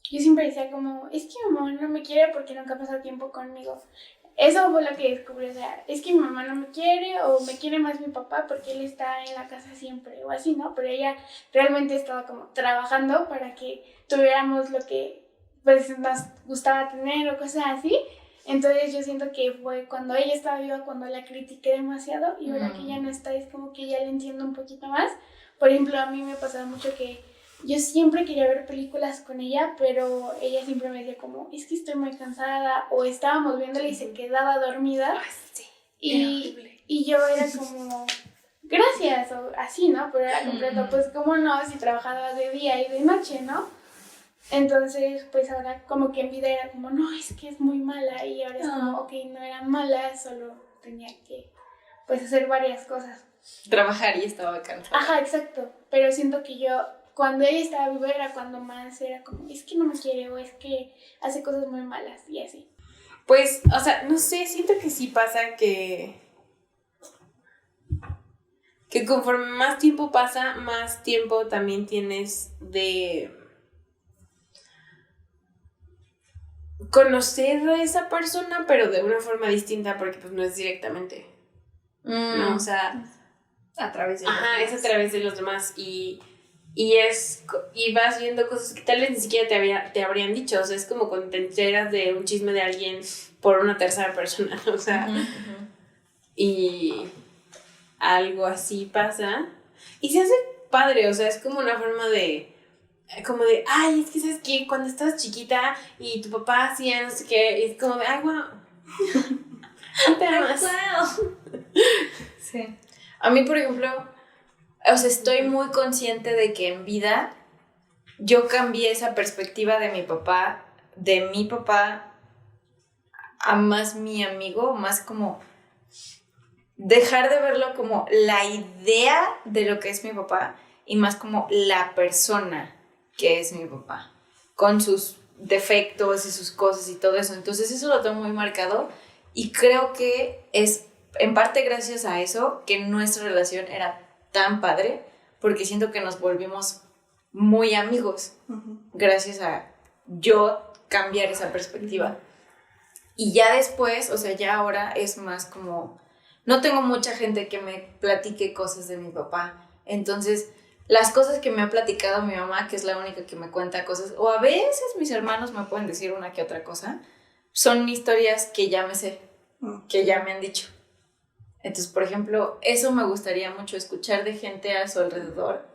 yo siempre decía como, es que mi mamá no me quiere porque nunca pasa tiempo conmigo. Eso fue lo que descubrí, o sea, es que mi mamá no me quiere o me quiere más mi papá porque él está en la casa siempre o así, ¿no? Pero ella realmente estaba como trabajando para que tuviéramos lo que pues nos gustaba tener o cosas así. Entonces yo siento que fue cuando ella estaba viva cuando la critiqué demasiado y ahora que ella no está es como que ya la entiendo un poquito más. Por ejemplo, a mí me pasaba mucho que yo siempre quería ver películas con ella, pero ella siempre me decía como, es que estoy muy cansada, o estábamos viéndola y se quedaba dormida. Y yo era como, gracias, o así, ¿no? Pero era completo, pues cómo no, si trabajaba de día y de noche, ¿no? Entonces, pues ahora como que en vida era como, no, es que es muy mala, y ahora es como, ok, no era mala, solo tenía que, pues, hacer varias cosas. Trabajar y estaba cansada. Ajá, exacto, pero siento que yo, cuando ella estaba viva era cuando más era como, es que no me quiere o es que hace cosas muy malas y así. Pues, o sea, no sé, siento que sí pasa que conforme más tiempo pasa, más tiempo también tienes de conocer a esa persona, pero de una forma distinta porque pues no es directamente, ¿no? O sea, A través de es a través de los demás y vas viendo cosas que tal vez ni siquiera te habrían dicho. O sea, es como cuando te enteras de un chisme de alguien por una tercera persona, o sea, y algo así pasa y se hace padre. O sea, es como una forma de ay, es que sabes que cuando estabas chiquita y tu papá hacía no sé qué, y es como de, ay, wow. Sí. A mí, por ejemplo, o sea, estoy muy consciente de que en vida yo cambié esa perspectiva de mi papá a más mi amigo, más como dejar de verlo como la idea de lo que es mi papá y más como la persona que es mi papá, con sus defectos y sus cosas y todo eso. Entonces eso lo tengo muy marcado y creo que es en parte gracias a eso que nuestra relación era tan padre, porque siento que nos volvimos muy amigos gracias a yo cambiar esa perspectiva. Y ya después, o sea, ya ahora es más como, no tengo mucha gente que me platique cosas de mi papá, entonces las cosas que me ha platicado mi mamá, que es la única que me cuenta cosas, o a veces mis hermanos me pueden decir una que otra cosa, son historias que ya me sé, que ya me han dicho. Entonces, por ejemplo, eso me gustaría mucho, escuchar de gente a su alrededor,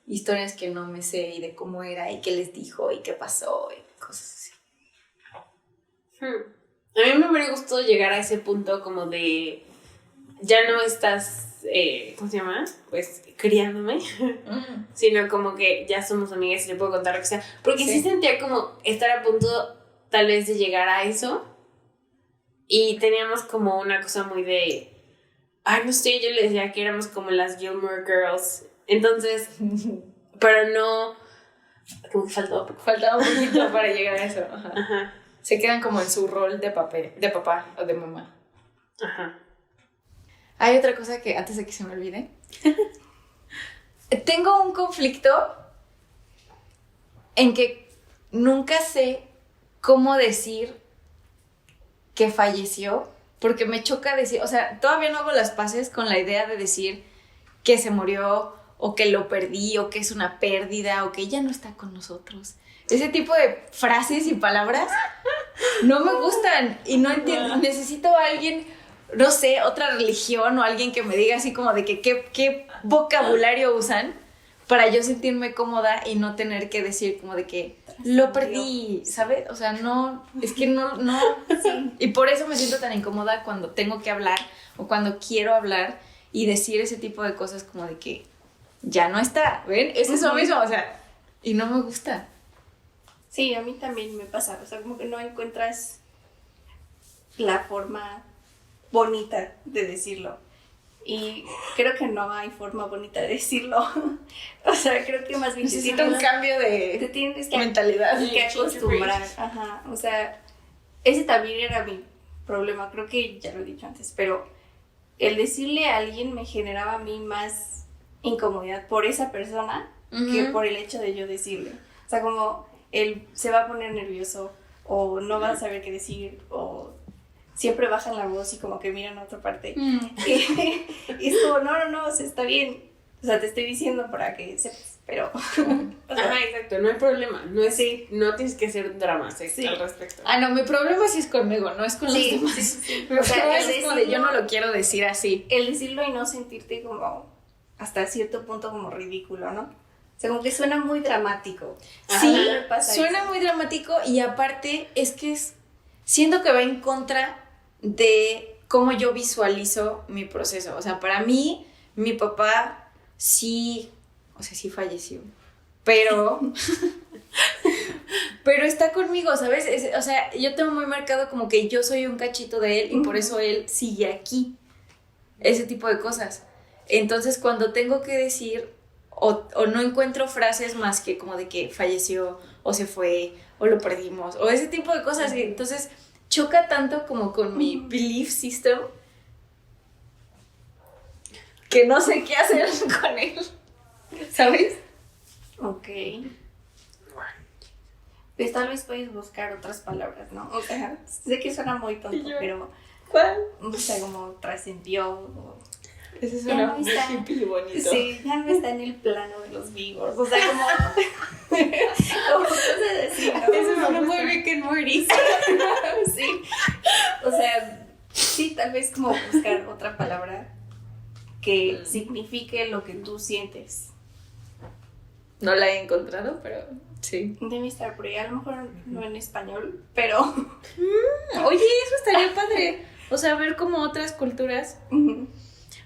historias que no me sé y de cómo era y qué les dijo y qué pasó y cosas así. A mí me hubiera gustado llegar a ese punto como de, ya no estás, ¿cómo se llama? Pues criándome, sino como que ya somos amigas y le puedo contar lo que sea. Porque sí sentía como estar a punto tal vez de llegar a eso y teníamos como una cosa muy de, ay, no sé, yo le decía que éramos como las Gilmore Girls. Entonces, pero no, como que Faltaba un poquito para llegar a eso. Ajá. Se quedan como en su rol de papá o de mamá. Ajá. Hay otra cosa que, antes de que se me olvide, tengo un conflicto en que nunca sé cómo decir que falleció, porque me choca decir, o sea, todavía no hago las paces con la idea de decir que se murió, o que lo perdí, o que es una pérdida, o que ya no está con nosotros. Ese tipo de frases y palabras no me gustan y no entiendo. Necesito a alguien, no sé, otra religión o alguien que me diga así como de que qué vocabulario usan para yo sentirme cómoda y no tener que decir como de que lo perdí, ¿sabes? O sea, no, es que no. Sí. Y por eso me siento tan incómoda cuando tengo que hablar o cuando quiero hablar y decir ese tipo de cosas como de que ya no está, ¿ven? Es eso mismo, o sea, y no me gusta. Sí, a mí también me pasa, o sea, como que no encuentras la forma bonita de decirlo. Y creo que no hay forma bonita de decirlo. O sea, creo que más bien necesita un cambio de tienes que mentalidad. Que acostumbrar. Ajá, o sea, ese también era mi problema, creo que ya lo he dicho antes, pero el decirle a alguien me generaba a mí más incomodidad por esa persona que por el hecho de yo decirle. O sea, como él se va a poner nervioso o no va a saber qué decir o siempre bajan la voz y como que miran a otra parte. Y es como, no, o sea, está bien. O sea, te estoy diciendo para que sepas, pero... Ajá, exacto, no hay problema. No tienes que hacer dramas al respecto. Ah, no, mi problema sí es conmigo, no es con los demás. Sí. O sea, es como de yo no lo quiero decir así. El decirlo y no sentirte como hasta cierto punto como ridículo, ¿no? O sea, como que suena muy dramático. Sí, suena muy dramático y aparte es que siento que va en contra de cómo yo visualizo mi proceso. O sea, para mí, mi papá sí falleció, pero está conmigo, ¿sabes? O sea, yo tengo muy marcado como que yo soy un cachito de él y por eso él sigue aquí. Ese tipo de cosas. Entonces, cuando tengo que decir o no encuentro frases más que como de que falleció o se fue o lo perdimos o ese tipo de cosas, entonces choca tanto como con mi belief system que no sé qué hacer con él, ¿sabes? Ok. Pues tal vez puedes buscar otras palabras, ¿no? O sea, sé que suena muy tonto, pero... ¿Cuál? O sea, como trascendió o... Ese suena muy hippie bonito. Sí, ya no está en el plano de los vivos. O sea, como cosas así, ¿no? Eso suena muy Rick and Morty. Sí. O sea, sí, tal vez como buscar otra palabra que signifique lo que tú sientes. No la he encontrado, pero sí. Debe estar por ahí, a lo mejor no en español, pero... Oye, eso estaría padre. O sea, ver como otras culturas...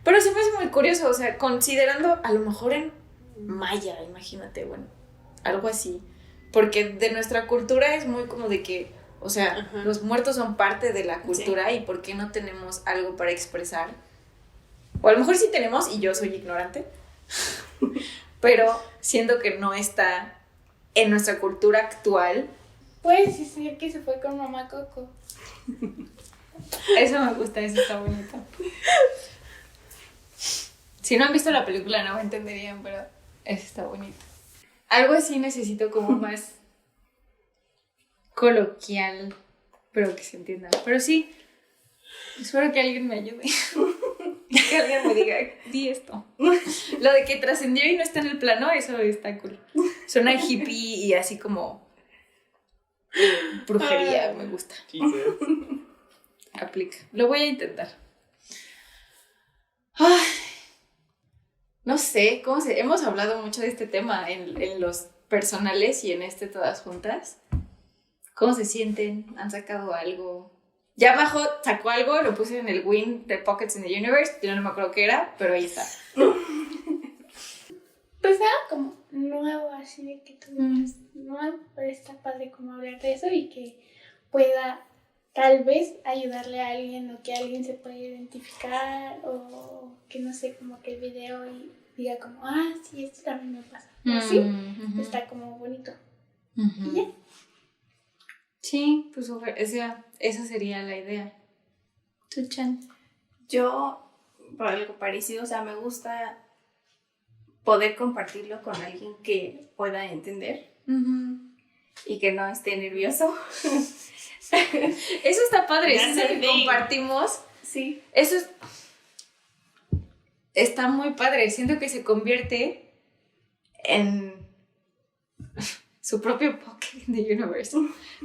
Pero sí me hace muy curioso, o sea, considerando a lo mejor en maya, imagínate, bueno, algo así. Porque de nuestra cultura es muy como de que O sea, Ajá. los muertos son parte de la cultura y ¿por qué no tenemos algo para expresar? O a lo mejor sí tenemos y yo soy ignorante, pero siento que no está en nuestra cultura actual. Puedes decir que se fue con mamá Coco. Eso me gusta, eso está bonito. Si no han visto la película no me entenderían, pero eso está bonito. Algo así necesito como más coloquial, pero que se entienda. Pero sí, espero que alguien me ayude. Que alguien me diga, di esto. Lo de que trascendió y no está en el plano, eso está cool. Suena hippie y así como brujería, me gusta. Aplica. Lo voy a intentar. Ay, no sé, hemos hablado mucho de este tema en los personales y en todas juntas. ¿Cómo se sienten? ¿Han sacado algo? Ya Majo sacó algo, lo puse en el win de Pockets in the Universe. Yo no me acuerdo qué era, pero ahí está. Pues era como nuevo, así de que tú nuevo, pero está padre como hablar de eso y que pueda tal vez ayudarle a alguien o que alguien se pueda identificar o que no sé, como que el video y diga como, sí, esto también me pasa. Así, está como bonito. Y ya. Sí, pues esa sería la idea. ¿Tú, Chan? Yo, por algo parecido, o sea, me gusta poder compartirlo con alguien que pueda entender y que no esté nervioso. Eso está padre, eso es lo que compartimos. Sí. Eso está muy padre. Siento que se convierte en su propio Pocket in the Universe.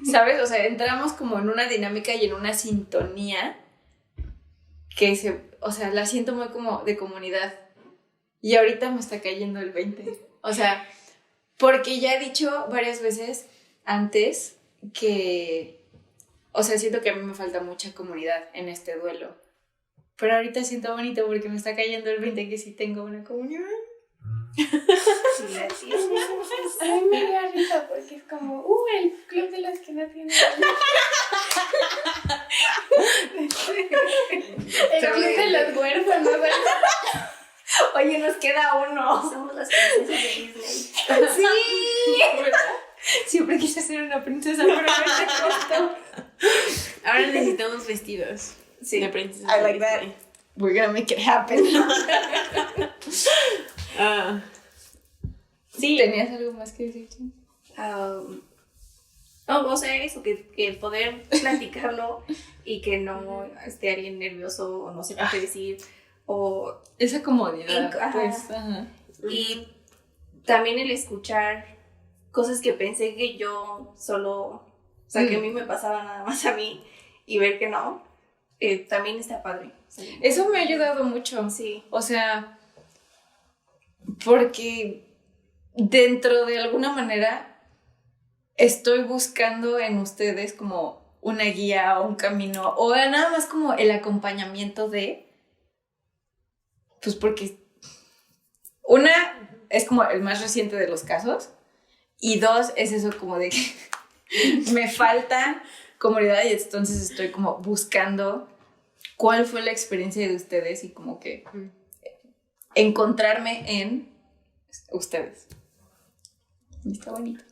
¿Sabes? O sea, entramos como en una dinámica y en una sintonía que la siento muy como de comunidad. Y ahorita me está cayendo el 20. O sea, porque ya he dicho varias veces antes que, o sea, siento que a mí me falta mucha comunidad en este duelo. Pero ahorita siento bonito porque me está cayendo el 20 que sí tengo una comunidad. Gracias. A mí me da risa porque es como, el club de los que no tienen el club de los huérfanos. Oye, nos queda uno. Somos las princesas de Disney. Sí. Siempre quise ser una princesa, pero no me costó. Ahora necesitamos vestidos. Sí. De princesa. I like that. We're gonna make it happen. Sí. ¿Tenías algo más que decir, Chan? O sea, eso, que poder platicarlo y que no esté alguien nervioso o no sepa qué decir. O esa comodidad, ajá. pues. Ajá. Y también el escuchar cosas que pensé que yo solo, o sea, que a mí me pasaba nada más a mí y ver que no, también está padre. Sí. Eso me ha ayudado mucho. Sí. O sea, porque dentro de alguna manera estoy buscando en ustedes como una guía o un camino o nada más como el acompañamiento de, pues porque una es como el más reciente de los casos y dos es eso como de que me falta comunidad y entonces estoy como buscando cuál fue la experiencia de ustedes y como que encontrarme en ustedes. Y está bonito.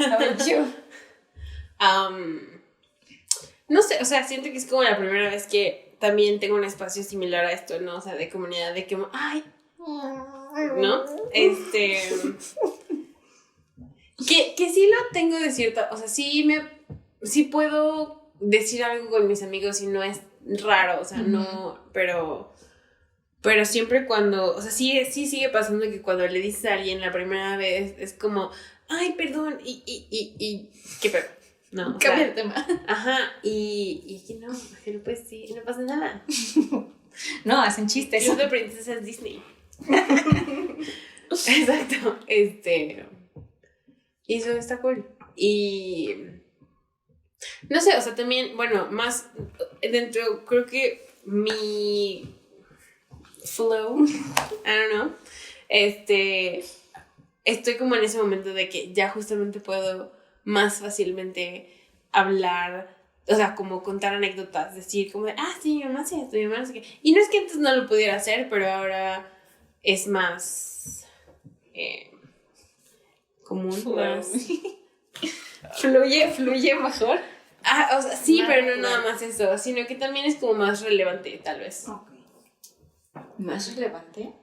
A ver, yo. No sé, o sea, siento que es como la primera vez que también tengo un espacio similar a esto, ¿no? O sea, de comunidad, de que, ay, ¿no? Que sí lo tengo de cierta, o sea, sí puedo decir algo con mis amigos y no es raro, o sea, no, pero siempre cuando, o sea, sí sigue pasando que cuando le dices a alguien la primera vez es como, ay, perdón, y qué pedo, no, Cambia el tema. Ajá, y que no, pues sí, no pasa nada. No, hacen chistes. Club de princesas Disney. Exacto, y eso está cool. Y no sé, o sea, también, bueno, más dentro, creo que mi flow, I don't know, estoy como en ese momento de que ya justamente puedo más fácilmente hablar, o sea, como contar anécdotas, decir como de, sí, mi mamá hacía esto, mi mamá no sé qué. Y no es que antes no lo pudiera hacer, pero ahora es más común, más... Fluye mejor. O sea, sí, pero no nada más eso, sino que también es como más relevante, tal vez. ¿Más relevante?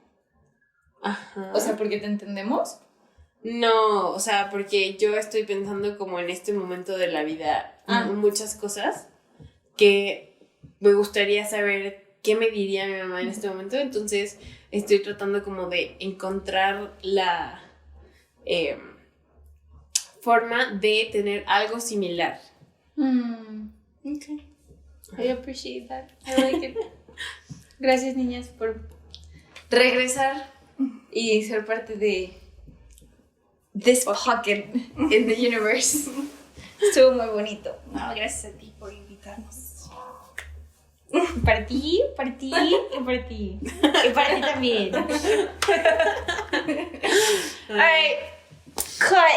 Ajá. O sea, ¿porque te entendemos? No, o sea, porque yo estoy pensando como en este momento de la vida muchas cosas que me gustaría saber qué me diría mi mamá en este momento, entonces estoy tratando como de encontrar la forma de tener algo similar. Okay. I appreciate that. I like it. Gracias, niñas, por regresar y ser parte de this pocket in the universe. Estuvo muy bonito. No, gracias a ti por invitarnos. Para ti y para ti. Y para ti también. All right. Cut.